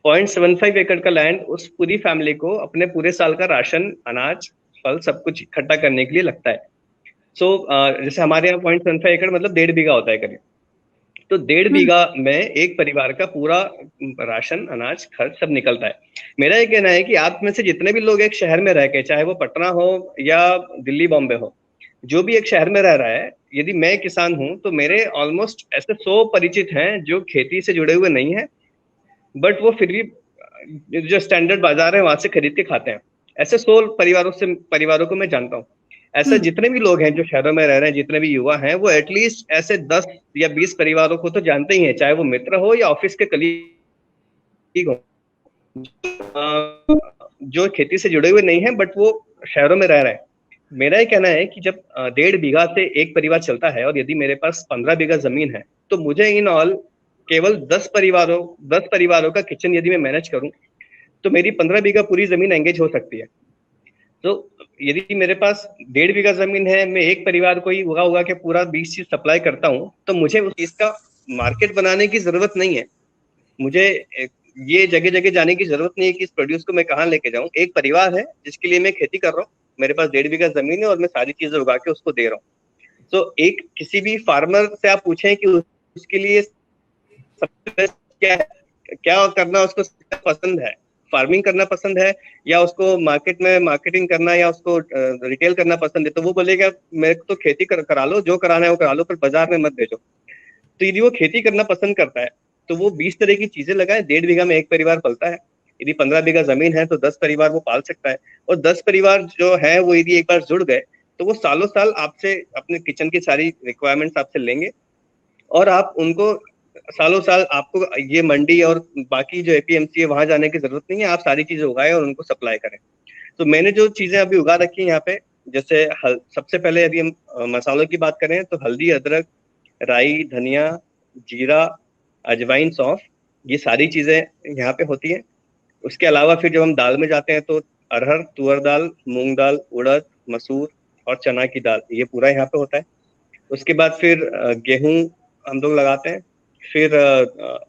0.75 एकड़ का लैंड उस पूरी फैमिली को अपने पूरे साल का राशन, अनाज, फल सब कुछ इकट्ठा करने के लिए लगता है। सो जैसे हमारे यहाँ 0.75 एकड़ मतलब 1.5 बीघा होता है करीब। तो 1.5 बीघा में एक परिवार का पूरा राशन, अनाज, खर्च सब निकलता है। मेरा ये कहना है कि आप में से जितने भी लोग एक शहर में रह के, चाहे वो पटना हो या दिल्ली बॉम्बे हो, जो भी एक शहर में रह रहा है, यदि मैं किसान हूं तो मेरे ऑलमोस्ट ऐसे 100 परिचित हैं जो खेती से जुड़े हुए नहीं है, बट वो फिर भी जो स्टैंडर्ड बाजार है वहां से खरीद के खाते हैं। ऐसे 100 परिवारों को मैं जानता हूँ। ऐसे जितने भी लोग हैं जो शहरों में रह रहे हैं, जितने भी युवा हैं, वो एटलीस्ट ऐसे 10 या 20 परिवारों को तो जानते ही हैं, चाहे वो मित्र हो या ऑफिस के कलीग हो, जो खेती से जुड़े हुए नहीं है बट वो शहरों में रह रहे हैं। मेरा ये कहना है कि जब 1.5 बीघा से एक परिवार चलता है, और यदि मेरे पास 15 बीघा जमीन है, तो मुझे इन ऑल केवल 10 परिवारों का किचन यदि मैं मैनेज करूं, तो मेरी 15 बीघा पूरी जमीन एंगेज हो सकती है। तो यदि मेरे पास 1.5 बीघा जमीन है, मैं एक परिवार को ही उगा के पूरा 20 चीज सप्लाई करता हूँ, तो मुझे उस चीज का मार्केट बनाने की जरूरत नहीं है। मुझे ये जगह जगह जाने की जरूरत नहीं है कि इस प्रोड्यूस को मैं कहाँ लेके जाऊँ। एक परिवार है जिसके लिए मैं खेती कर रहा हूँ, मेरे पास 1.5 बीघा जमीन है और मैं सारी चीजें उगा के उसको दे रहा हूँ। तो एक किसी भी फार्मर से आप पूछें कि उसके लिए क्या है, क्या करना उसको पसंद है, फार्मिंग करना पसंद है या उसको मार्केट में मार्केटिंग करना या उसको रिटेल करना पसंद है, तो वो बोलेगा मेरे को तो खेती करा लो, जो कराना है वो करा लो, पर बाजार में मत भेजो। तो यदि वो खेती करना पसंद करता है तो वो 20 तरह की चीजें लगाए। 1.5 बीघा में एक परिवार पलता है। यदि 15 बीघा जमीन है तो 10 परिवार वो पाल सकता है, और 10 परिवार जो है वो यदि एक बार जुड़ गए तो वो सालों साल आपसे अपने किचन की सारी रिक्वायरमेंट्स आपसे लेंगे, और आप उनको सालों साल, आपको ये मंडी और बाकी जो एपीएमसी है वहां जाने की जरूरत नहीं है। आप सारी चीजें उगाए और उनको सप्लाई करें। तो मैंने जो चीजें अभी उगा रखी है यहाँ पे, जैसे सबसे पहले यदि हम मसालों की बात करें तो हल्दी, अदरक, राई, धनिया, जीरा, अजवाइन, सौंफ, ये सारी चीजें यहाँ पे होती है। उसके अलावा फिर जब हम दाल में जाते हैं तो अरहर, तुअर दाल, मूंग दाल, उड़द, मसूर और चना की दाल, ये पूरा यहाँ पे होता है। उसके बाद फिर गेहूं हम लोग लगाते हैं। फिर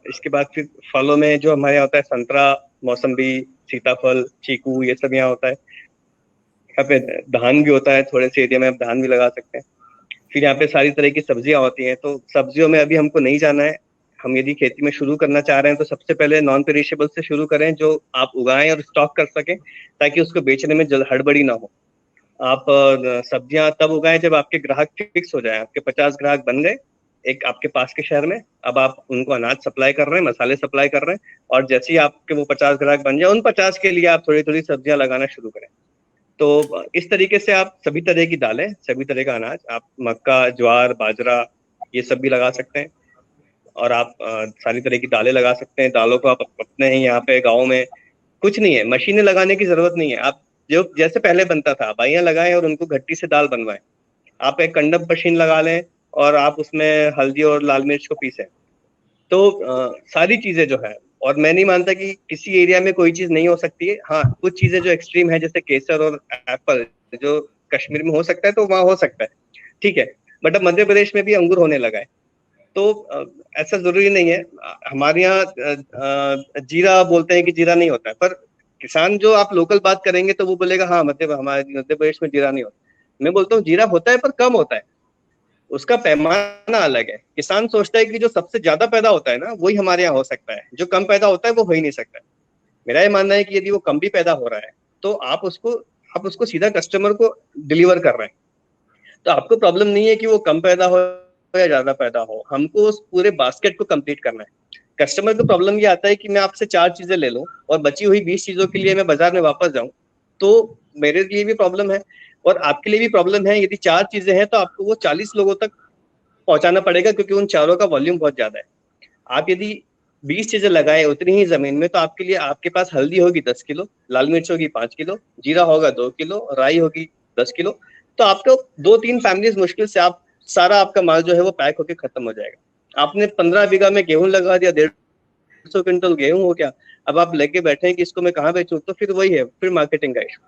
इसके बाद फिर फलों में जो हमारे यहाँ होता है संतरा, मौसम्बी, सीताफल, चीकू, ये सब यहाँ होता है। यहाँ पे धान भी होता है, थोड़े से एरिया में आप धान भी लगा सकते हैं। फिर यहाँ पे सारी तरह की सब्जियां होती हैं। तो सब्जियों में अभी हमको नहीं जाना है। हम यदि खेती में शुरू करना चाह रहे हैं तो सबसे पहले नॉन पेरिशेबल से शुरू करें, जो आप उगाएं और स्टॉक कर सकें, ताकि उसको बेचने में हड़बड़ी ना हो। आप सब्जियां तब उगाएं जब आपके ग्राहक फिक्स हो जाए। आपके 50 ग्राहक बन गए एक आपके पास के शहर में, अब आप उनको अनाज सप्लाई कर रहे हैं, मसाले सप्लाई कर रहे हैं, और जैसे ही आपके वो 50 ग्राहक बन जाए, उन 50 के लिए आप थोड़ी थोड़ी सब्जियां लगाना शुरू करें। तो इस तरीके से आप सभी तरह की दालें, सभी तरह का अनाज, आप मक्का, ज्वार, बाजरा, ये सब भी लगा सकते हैं। और आप सारी तरह की दालें लगा सकते हैं। दालों को आप अपने ही यहाँ पे गाँव में कुछ नहीं है, मशीनें लगाने की जरूरत नहीं है। आप जो जैसे पहले बनता था, बाइयां लगाएं और उनको घट्टी से दाल बनवाएं। आप एक कंडम मशीन लगा लें और आप उसमें हल्दी और लाल मिर्च को पीसें। तो सारी चीजें जो है, और मैं नहीं मानता कि किसी एरिया में कोई चीज नहीं हो सकती है। हाँ, कुछ चीजें जो एक्सट्रीम है जैसे केसर और एप्पल, जो कश्मीर में हो सकता है तो वहां हो सकता है, ठीक है। बट अब मध्य प्रदेश में भी अंगूर होने लगा है, तो ऐसा जरूरी नहीं है। हमारे यहाँ जीरा बोलते हैं कि जीरा नहीं होता है, पर किसान जो आप लोकल बात करेंगे तो वो बोलेगा हाँ हमारे मध्य प्रदेश में जीरा नहीं होता। मैं बोलता हूँ जीरा होता है पर कम होता है, उसका पैमाना अलग है। किसान सोचता है कि जो सबसे ज्यादा पैदा होता है ना वही हमारे यहाँ हो सकता है, जो कम पैदा होता है वो हो ही नहीं सकता है। मेरा ये मानना है कि यदि वो कम भी पैदा हो रहा है तो आप उसको सीधा कस्टमर को डिलीवर कर रहे हैं, तो आपको प्रॉब्लम नहीं है कि वो कम पैदा हो या ज्यादा पैदा हो। हमको उस पूरे बास्केट को कंप्लीट करना है। कस्टमर को प्रॉब्लम ये आता है कि मैं आपसे 4 चीजें ले लूं और बची हुई 20 चीजों के लिए मैं बाजार में वापस जाऊं, तो मेरे लिए भी प्रॉब्लम है और आपके लिए भी प्रॉब्लम है। यदि 4 चीजें हैं तो आपको वो 40 लोगों तक पहुंचाना पड़ेगा, क्योंकि उन चारों का वॉल्यूम बहुत ज्यादा है। आप यदि 20 चीजें लगाए उतनी ही जमीन में, तो आपके लिए आपके पास हल्दी होगी 10 किलो, लाल मिर्च होगी 5 किलो, जीरा होगा 2 किलो, राई होगी 10 किलो। तो आपको 2-3 फैमिलीज मुश्किल से आप सारा आपका माल जो है वो पैक होके खत्म हो जाएगा। आपने 15 बीघा में गेहूं लगा दिया, 150 क्विंटल गेहूं हो गया। अब आप लेके बैठे हैं कि इसको मैं कहाँ बेचूं, तो फिर वही है, फिर मार्केटिंग का इशू।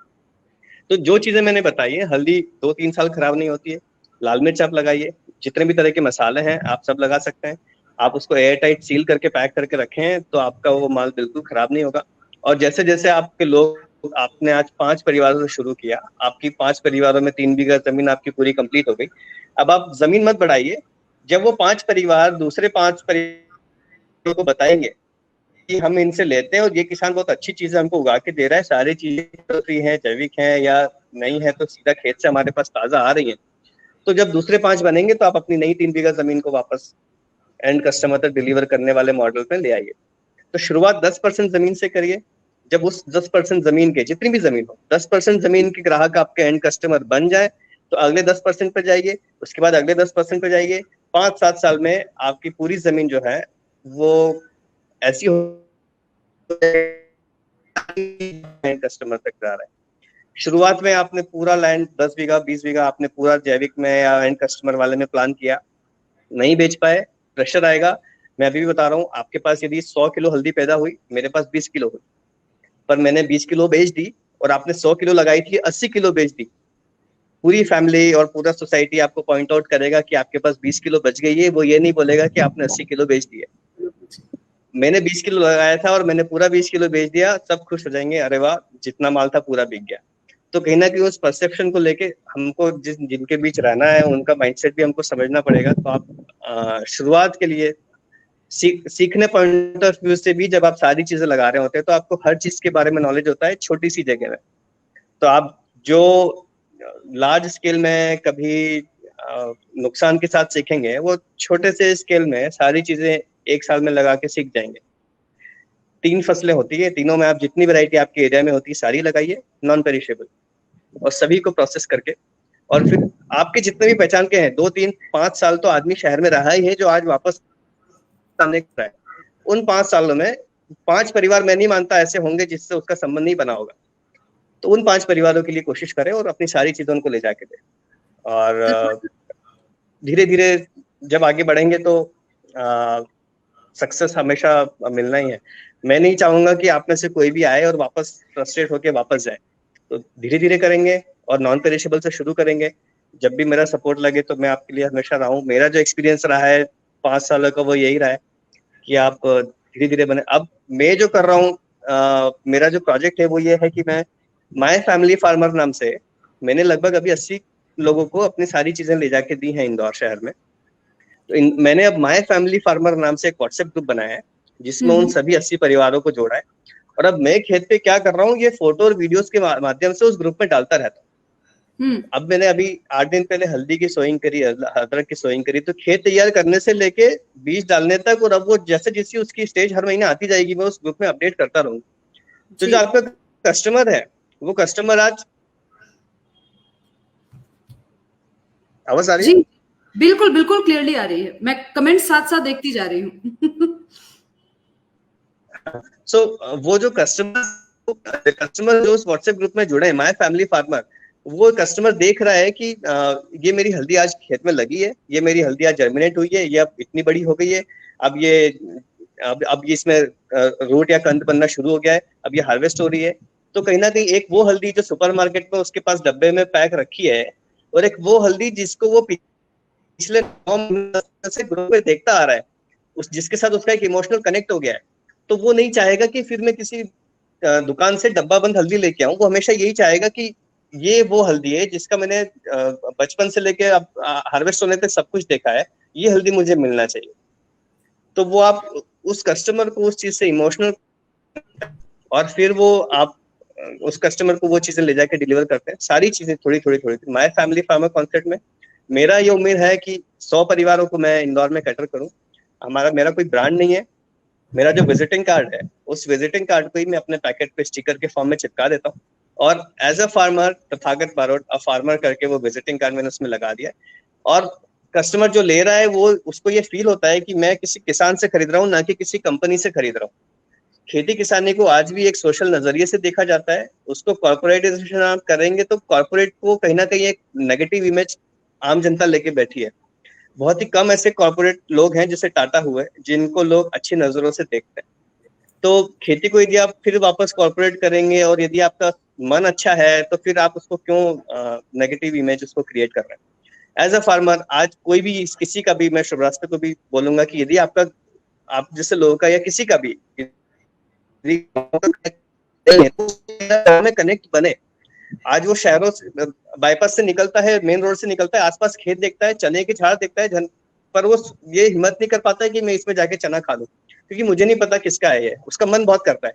तो जो चीजें मैंने बताई है, हल्दी 2-3 साल खराब नहीं होती है, लाल मिर्च आप लगाइए, जितने भी तरह के मसाले हैं आप सब लगा सकते हैं। आप उसको एयर टाइट सील करके पैक करके रखें तो आपका वो माल बिल्कुल खराब नहीं होगा। और जैसे जैसे आपके लोग, आपने आज 5 परिवारों से शुरू किया, आपकी 5 परिवारों में 3 बीघा जमीन आपकी पूरी कंप्लीट हो गई। अब आप जमीन मत बढ़ाइए। जब वो 5 परिवार दूसरे 5 परिवारों को बताएंगे कि हम इनसे लेते हैं और ये किसान बहुत अच्छी चीजें हमको उगा के दे रहा है, सारी चीजें फ्री हैं, जैविक हैं या नहीं है तो सीधा खेत से हमारे पास ताजा आ रही है, तो जब दूसरे 5 बनेंगे तो आप अपनी नई 3 बीघा जमीन को वापस एंड कस्टमर तक डिलीवर करने वाले मॉडल पे ले आइए। तो शुरुआत 10% जमीन से करिए। जब उस 10% जमीन के, जितनी भी जमीन हो, 10% जमीन के ग्राहक आपके एंड कस्टमर बन जाए तो अगले 10% पे जाइए, उसके बाद अगले 10% पे जाइए। 5-7 साल में आपकी पूरी जमीन जो है वो ऐसी हो कस्टमर तक जा रहा है। शुरुआत में आपने पूरा लैंड 10 बीघा 20 बीघा आपने पूरा जैविक में या एंड कस्टमर वाले में प्लान किया, नहीं बेच पाए, प्रेशर आएगा। मैं अभी भी बता रहा हूँ, आपके पास यदि 100 किलो हल्दी पैदा हुई, मेरे पास 20 किलो हुई, पर मैंने 20 किलो बेच दी और आपने 100 किलो लगाई थी 80 किलो बेच दी। पूरी फैमिली और पूरा सोसाइटी आपको पॉइंट आउट करेगा कि आपके पास 20 किलो बच गई है, वो ये नहीं बोलेगा कि आपने 80 किलो बेच दिया। मैंने 20 किलो लगाया था और मैंने पूरा 20 किलो बेच दिया, सब खुश हो जाएंगे, अरे वाह जितना माल था पूरा बिक गया। तो कहीं ना कहीं उस परसेप्शन को लेके हमको जिनके बीच रहना है उनका माइंडसेट भी हमको समझना पड़ेगा। तो आप शुरुआत के लिए सीखने पॉइंट ऑफ व्यू से भी जब आप सारी चीजें लगा रहे होते हैं तो आपको हर चीज के बारे में नॉलेज होता है छोटी सी जगह में। तो आप जो लार्ज स्केल में कभी नुकसान के साथ सीखेंगे, वो छोटे से स्केल में सारी चीजें एक साल में लगा के सीख जाएंगे। 3 फसलें होती है, तीनों में आप जितनी वैरायटी आपके एरिया में होती है सारी लगाइए, नॉन पेरिशेबल, और सभी को प्रोसेस करके। और फिर आपके जितने भी पहचान के हैं, 2-3-5 साल तो आदमी शहर में रहा ही है जो आज वापस आने का है। उन 5 सालों में 5 परिवार मैं नहीं मानता ऐसे होंगे जिससे उसका संबंध नहीं बना होगा। तो उन 5 परिवारों के लिए कोशिश करें और अपनी सारी चीजों उनको ले जाके दें। और धीरे धीरे जब आगे बढ़ेंगे तो सक्सेस हमेशा मिलना ही है। मैं नहीं चाहूंगा कि आप में से कोई भी आए और वापस फ्रस्ट्रेट होके वापस जाए। तो धीरे धीरे करेंगे और नॉन पेरिशेबल से शुरू करेंगे। जब भी मेरा सपोर्ट लगे तो मैं आपके लिए हमेशा रहा हूँ। मेरा जो एक्सपीरियंस रहा है 5 सालों का वो यही रहा है कि आप धीरे धीरे बने। अब मैं जो कर रहा हूँ, मेरा जो प्रोजेक्ट है वो ये है कि मैं माय फैमिली फार्मर नाम से मैंने लगभग अभी 80 लोगों को अपनी सारी चीजें ले जाके दी हैं इंदौर शहर में। तो मैंने अब माय फैमिली फार्मर नाम से एक व्हाट्सएप ग्रुप बनाया है जिसमें उन सभी 80 परिवारों को जोड़ा है। और अब मैं खेत पे क्या कर रहा हूँ, ये फोटो और वीडियोस के माध्यम से उस ग्रुप में डालता रहता हूँ। अब मैंने अभी 8 दिन पहले हल्दी की सोइंग करी, अदरक की सोइंग करी, तो खेत तैयार करने से लेके बीज डालने तक, और अब वो जैसे जैसी उसकी स्टेज हर महीने आती जाएगी मैं उस ग्रुप में अपडेट करता रहूंगा। तो जो आपका कस्टमर है वो कस्टमर आज आवाज आ रही है? जी बिल्कुल बिल्कुल क्लियरली आ रही है, मैं कमेंट साथ साथ देखती जा रही हूँ। सो वो जो कस्टमर कस्टमर जो उस व्हाट्सएप ग्रुप में जुड़े हैं, माय फैमिली फार्मर, वो कस्टमर देख रहा है कि ये मेरी हल्दी आज खेत में लगी है, ये मेरी हल्दी आज जर्मिनेट हुई है, ये अब इतनी बड़ी हो गई है, अब ये इसमें रूट या कंद बनना शुरू हो गया है, अब ये हार्वेस्ट हो रही है। तो कहीं ना कहीं एक वो हल्दी जो सुपरमार्केट में उसके पास डब्बे में पैक रखी है, और एक वो हल्दी जिसको वो पिछले 9 महीने से ग्रुप में देखता आ रहा है, उस जिसके साथ उसका एक इमोशनल कनेक्ट हो गया है, तो वो नहीं चाहेगा कि फिर मैं किसी दुकान से डब्बा बंद हल्दी लेके आऊं। वो हमेशा यही चाहेगा कि ये वो हल्दी है जिसका मैंने बचपन से लेके अब हार्वेस्ट होने तक सब कुछ देखा है, ये हल्दी मुझे मिलना चाहिए। तो वो आप उस कस्टमर को उस चीज से इमोशनल, और फिर वो आप उस कस्टमर को वो चीजें ले जाके डिलीवर करते हैं, सारी चीजें थोड़ी थोड़ी थोड़ी। माय फैमिली फार्मर कॉन्सेप्ट में मेरा ये उम्मीद है कि 100 परिवारों को मैं इंदौर में कैटर करूं। मेरा कोई ब्रांड नहीं है, मेरा जो विजिटिंग कार्ड है, उस विजिटिंग कार्ड को ही मैं अपने पैकेट पे स्टिकर के फॉर्म में चिपका देता हूँ, और as a farmer Tathagat Barot a farmer करके वो विजिटिंग कार्ड मैंने उसमें लगा दिया। और कस्टमर जो ले रहा है वो उसको ये फील होता है कि मैं किसी किसान से खरीद रहा हूँ, ना कि किसी कंपनी से खरीद रहा हूँ। खेती किसानी को आज भी एक सोशल नजरिए से देखा जाता है। उसको कॉर्पोरेटाइजेशन आप करेंगे तो कॉर्पोरेट को कहीं ना कहीं एक नेगेटिव इमेज आम जनता लेके बैठी है। बहुत ही कम ऐसे कॉर्पोरेट लोग हैं जैसे टाटा हुए जिनको लोग अच्छी नजरों से देखते हैं। तो खेती को यदि आप फिर वापस कॉर्पोरेट करेंगे और यदि आपका मन अच्छा है तो फिर आप उसको क्यों नेगेटिव इमेज उसको क्रिएट कर रहे हैं। एज अ फार्मर आज कोई भी किसी का भी, मैं शुभराष्ट्र को भी बोलूंगा कि यदि आप जैसे लोगों का या किसी का भी में कनेक्ट बने। आज वो शहरों से बाईपास से निकलता है, मेन रोड से निकलता है, आसपास खेत देखता है, चने की झाड़ देखता है, पर वो ये हिम्मत नहीं कर पाता है कि मैं इसमें जाके चना खा लूं, क्योंकि मुझे नहीं पता किसका है ये। उसका मन बहुत करता है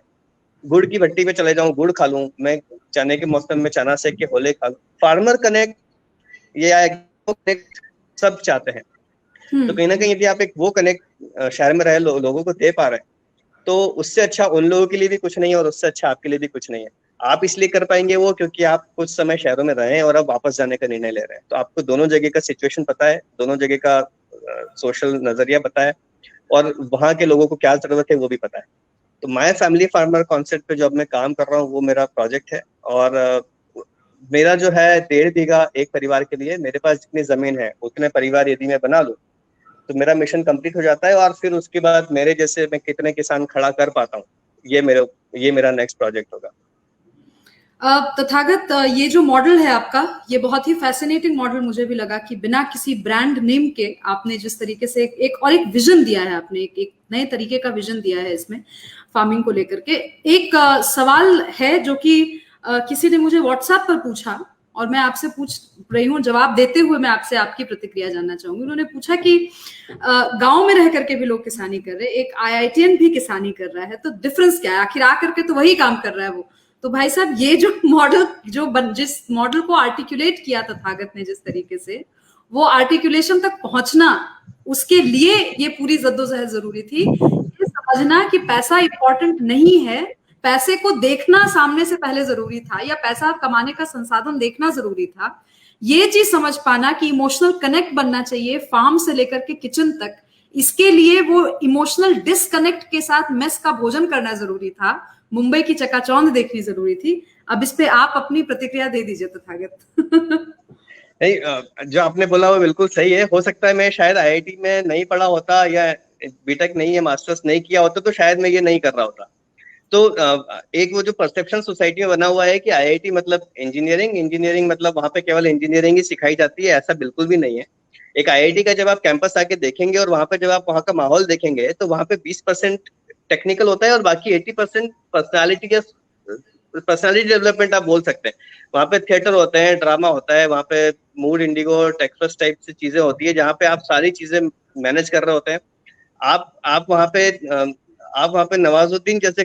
गुड़ की भट्टी पे चले जाऊं, गुड़ खा लूं, मैं चने के मौसम में चना सेक के होले खा लूं। फार्मर कनेक्ट ये कनेक्ट सब चाहते हैं। तो कहीं ना कहीं यदि आप एक वो कनेक्ट शहर में रहे लोगों को दे पा रहे हैं, तो उससे अच्छा उन लोगों के लिए भी कुछ नहीं है और उससे अच्छा आपके लिए भी कुछ नहीं है। आप इसलिए कर पाएंगे वो क्योंकि आप कुछ समय शहरों में रहे हैं और अब वापस जाने का निर्णय ले रहे हैं। तो आपको दोनों जगह का सिचुएशन पता है, दोनों जगह का सोशल नजरिया पता है, और वहां के लोगों को क्या जरूरत है वो भी पता है। तो माय फैमिली फार्मर कॉन्सेप्ट पे जो अब मैं काम कर रहा हूँ वो मेरा प्रोजेक्ट है। और मेरा जो है 1.5 बीघा एक परिवार के लिए, मेरे पास जितनी जमीन है उतने परिवार यदि मैं बना लूँ तो मेरा मिशन कंप्लीट हो जाता है। और फिर उसके बाद मेरे जैसे मैं कितने किसान खड़ा कर पाता हूँ, ये मेरा नेक्स्ट प्रोजेक्ट होगा। तथागत, ये जो मॉडल है आपका, ये बहुत ही फैसिनेटिंग मॉडल मुझे भी लगा कि बिना किसी ब्रांड नेम के आपने जिस तरीके से एक विजन दिया है, आपने एक नए तरीके का विजन दिया है इसमें फार्मिंग को लेकर के। एक सवाल है जो कि किसी ने मुझे व्हाट्सएप पर पूछा और मैं आपसे पूछ रही हूँ, जवाब देते हुए मैं आपसे आपकी प्रतिक्रिया जानना चाहूंगी। उन्होंने पूछा कि गांव में रह करके भी लोग किसानी कर रहे हैं, एक IITian भी किसानी कर रहा है, तो डिफरेंस क्या है? आखिर आ करके तो वही काम कर रहा है वो। तो भाई साहब, ये जो मॉडल जिस मॉडल को आर्टिकुलेट किया तथागत ने जिस तरीके से, वो आर्टिकुलेशन तक पहुंचना, उसके लिए ये पूरी जद्दोजहद जरूरी थी। ये समझना कि पैसा इंपॉर्टेंट नहीं है, पैसे को देखना सामने से पहले जरूरी था, या पैसा कमाने का संसाधन देखना जरूरी था। ये चीज समझ पाना कि इमोशनल कनेक्ट बनना चाहिए फार्म से लेकर के किचन तक, इसके लिए वो इमोशनल डिसकनेक्ट के साथ मेस का भोजन करना जरूरी था, मुंबई की चकाचौंध देखनी जरूरी थी। अब इस पे आप अपनी प्रतिक्रिया दे दीजिए तथागत। नहीं, जो आपने बोला वो बिल्कुल सही है। हो सकता है मैं शायद IIT में नहीं पढ़ा होता या बीटेक नहीं है, मास्टर्स नहीं किया होता, तो शायद मैं ये नहीं कर रहा होता। तो एक वो जो परसेप्शन सोसाइटी में बना हुआ है कि IIT मतलब इंजीनियरिंग मतलब वहां पे केवल इंजीनियरिंग ही सिखाई जाती है, ऐसा बिल्कुल भी नहीं है। एक IIT का जब आप कैंपस आके देखेंगे और वहां पे जब आप वहां का माहौल देखेंगे तो वहां पे 20% टेक्निकल होता है और बाकी 80% पर्सनालिटी डेवलपमेंट आप बोल सकते हैं। वहां पे थिएटर होते हैं, ड्रामा होता है, वहां पे मूड इंडिगो टेक्सस टाइप से चीजें होती है जहाँ पे आप सारी चीजें मैनेज कर रहे होते हैं। आप वहां पे नवाजुद्दीन जैसे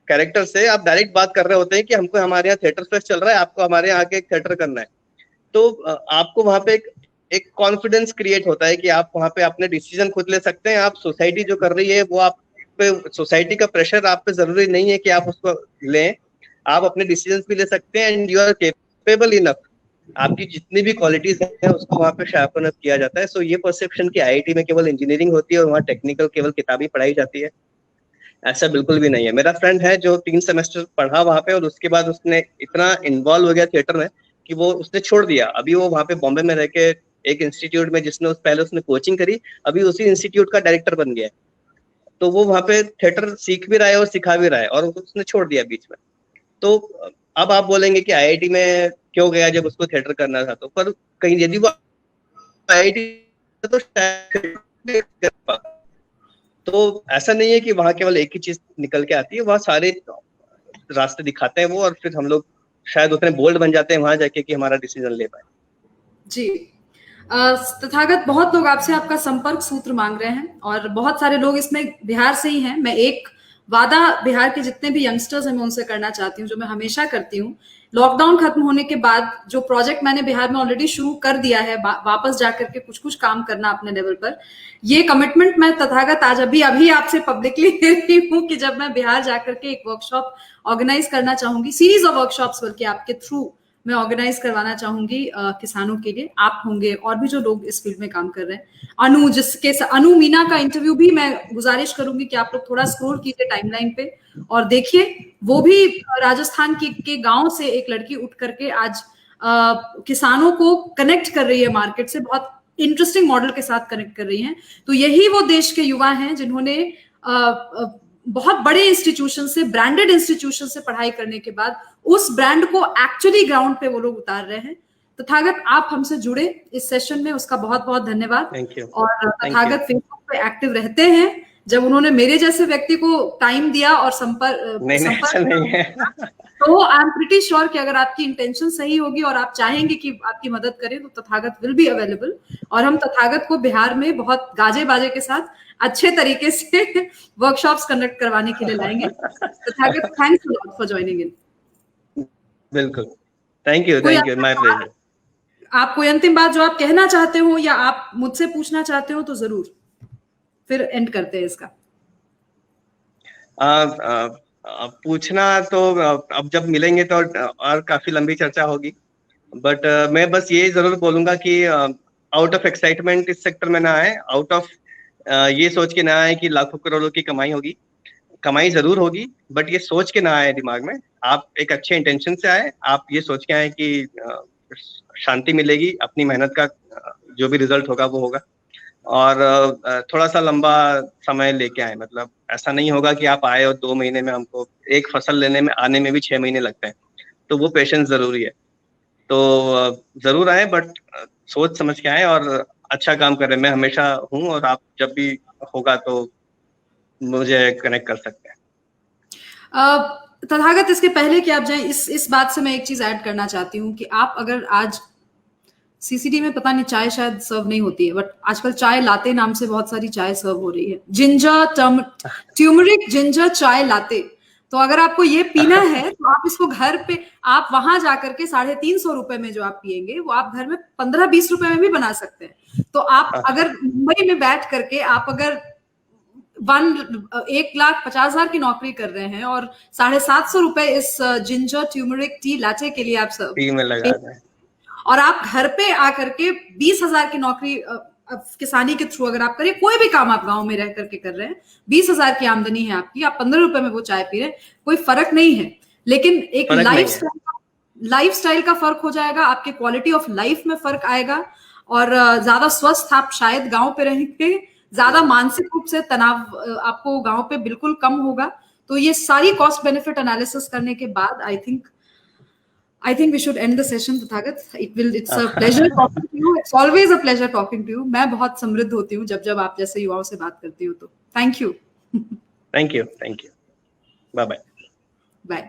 कैरेक्टर से आप डायरेक्ट बात कर रहे होते हैं कि हमको हमारे यहाँ थिएटर फेस्ट चल रहा है, आपको हमारे यहाँ आके एक थिएटर करना है। तो आपको वहां पे एक कॉन्फिडेंस क्रिएट होता है कि आप वहां पे अपने डिसीजन खुद ले सकते हैं। आप सोसाइटी जो कर रही है वो आप पे, सोसाइटी का प्रेशर आप पे जरूरी नहीं है कि आप उसको लें, आप अपने डिसीजन भी ले सकते हैं and you are capable enough. आपकी जितनी भी क्वालिटीज है उसको वहां पे शार्पन अप किया जाता है। सो ये परसेप्शन की IIT में केवल इंजीनियरिंग होती है और वहाँ टेक्निकल केवल किताबी पढ़ाई जाती है, ऐसा बिल्कुल भी नहीं है। मेरा फ्रेंड है जो 3 सेमेस्टर पढ़ा वहाँ पे और उसके बाद उसने इतना इन्वॉल्व हो गया थिएटर में कि वो उसने छोड़ दिया। अभी वो वहाँ पे बॉम्बे में रह के एक इंस्टीट्यूट में जिसने पहले उसने कोचिंग करी, अभी उसी इंस्टीट्यूट का डायरेक्टर बन गया है। तो वो वहाँ पे थिएटर सीख भी रहा है और सिखा भी रहा है, और उसने छोड़ दिया बीच में। तो अब आप बोलेंगे कि आईआईटी में क्यों गया जब उसको थिएटर करना था, तो पर कहीं यदि वो आईआईटी तो शायद, तो ऐसा नहीं है कि वहाँ केवल एक ही चीज निकल के आती है, वहाँ सारे रास्ते दिखाते हैं वो, और फिर हम लोग शायद उतने बोल्ड बन जाते हैं वहां जाके कि हमारा डिसीजन ले पाए। जी तथागत, बहुत लोग आपसे आपका संपर्क सूत्र मांग रहे हैं और बहुत सारे लोग इसमें बिहार से ही हैं। मैं एक वादा बिहार के जितने भी यंगस्टर्स हैं मैं उनसे करना चाहती हूँ, जो मैं हमेशा करती हूँ। लॉकडाउन खत्म होने के बाद जो प्रोजेक्ट मैंने बिहार में ऑलरेडी शुरू कर दिया है, वापस जाकर के कुछ कुछ काम करना अपने लेवल पर, ये कमिटमेंट मैं तथागत आज अभी आपसे पब्लिकली दे रही हूँ कि जब मैं बिहार जाकर के एक वर्कशॉप ऑर्गेनाइज करना चाहूंगी, सीरीज ऑफ वर्कशॉप्स बल्कि आपके थ्रू मैं ऑर्गेनाइज करवाना चाहूंगी किसानों के लिए। आप होंगे और भी जो लोग इस फील्ड में काम कर रहे हैं, अनु मीना का इंटरव्यू भी मैं गुजारिश करूंगी कि आप लोग थोड़ा स्क्रॉल कीजिए टाइमलाइन पे और देखिए। वो भी राजस्थान के गांव से एक लड़की उठ करके आज किसानों को कनेक्ट कर रही है मार्केट से, बहुत इंटरेस्टिंग मॉडल के साथ कनेक्ट कर रही हैं। तो यही वो देश के युवा हैं जिन्होंने बहुत बड़े इंस्टीट्यूशन से, ब्रांडेड इंस्टीट्यूशन से पढ़ाई करने के बाद उस ब्रांड को एक्चुअली ग्राउंड पे वो लोग उतार रहे हैं। तथागत, आप हमसे जुड़े इस सेशन में, उसका बहुत बहुत धन्यवाद। और तथागत फेसबुक पे एक्टिव रहते हैं। जब उन्होंने मेरे जैसे व्यक्ति को टाइम दिया और संपर्क तो आई एम प्रीटी श्योर कि अगर आपकी इंटेंशन सही होगी और आप चाहेंगे कि आपकी मदद करें तो तथागत विल बी अवेलेबल। और हम तथागत को बिहार में बहुत गाजे बाजे के साथ अच्छे तरीके से वर्कशॉप्स कंडक्ट करवाने के लिए लाएंगे। Tathagat, thanks a lot for joining in. बिल्कुल, थैंक यू, माय प्लेजर। आप कोई अंतिम बात जो आप कहना चाहते हो या आप मुझसे पूछना चाहते हो तो जरूर, फिर एंड करते हैं इसका। पूछना तो अब जब मिलेंगे तो और काफी लंबी चर्चा होगी, बट मैं बस ये जरूर बोलूंगा कि आउट ऑफ एक्साइटमेंट इस सेक्टर में ना आए, आउट ऑफ ये सोच के ना आए कि लाखों करोड़ों की कमाई होगी। कमाई जरूर होगी, बट ये सोच के ना आए दिमाग में। आप एक अच्छे इंटेंशन से आए, आप ये सोच के आए कि शांति मिलेगी, अपनी मेहनत का जो भी रिजल्ट होगा वो होगा, और थोड़ा सा लंबा समय लेके आए। मतलब ऐसा नहीं होगा कि आप आए और 2 महीने में, हमको एक फसल लेने में आने में भी 6 महीने लगते हैं, तो वो पेशेंस जरूरी है। तो जरूर आए, बट सोच समझ के आए और अच्छा काम कर रहे हैं। मैं हमेशा हूँ, और आप जब भी होगा तो मुझे कनेक्ट कर सकते हैं। तथागत, इसके पहले कि आप जाएं, इस बात से मैं एक चीज ऐड करना चाहती हूँ कि आप अगर आज सीसीडी में, पता नहीं चाय शायद सर्व नहीं होती है, बट आजकल चाय लाते नाम से बहुत सारी चाय सर्व हो रही है, ट्यूमरिक जिंजर चाय लाते। तो अगर आपको ये पीना है तो आप इसको घर पे, आप वहां जाकर के 350 रुपए में जो आप पियेंगे वो आप घर में 15-20 रुपए में भी बना सकते हैं। तो आप अगर मुंबई में बैठ करके आप अगर 1,50,000 की नौकरी कर रहे हैं और 750 रुपए इस जिंजर ट्यूमरिक टी लाटे के लिए आप टी में लगा दें, और आप घर पे आकर के 20,000 की नौकरी किसानी के थ्रू अगर आप करें, कोई भी काम आप गांव में रह करके कर रहे हैं, 20,000 की आमदनी है आपकी, आप 15 रुपए में वो चाय पी रहे हैं, कोई फर्क नहीं है। लेकिन एक लाइफस्टाइल का फर्क हो जाएगा, आपके क्वालिटी ऑफ लाइफ में फर्क आएगा, और ज्यादा स्वस्थ आप शायद गांव पे रहेंगे, ज्यादा मानसिक रूप से तनाव आपको गांव पे बिल्कुल कम होगा। तो ये सारी कॉस्ट बेनिफिट एनालिसिस करने के बाद I think we should end the session, Tathagat. It's a pleasure talking to you. It's always a pleasure talking to you. मैं बहुत समृद्ध होती हूँ जब आप जैसे युवाओं से बात करती हूँ तो। Thank you. Thank you. Bye bye. Bye.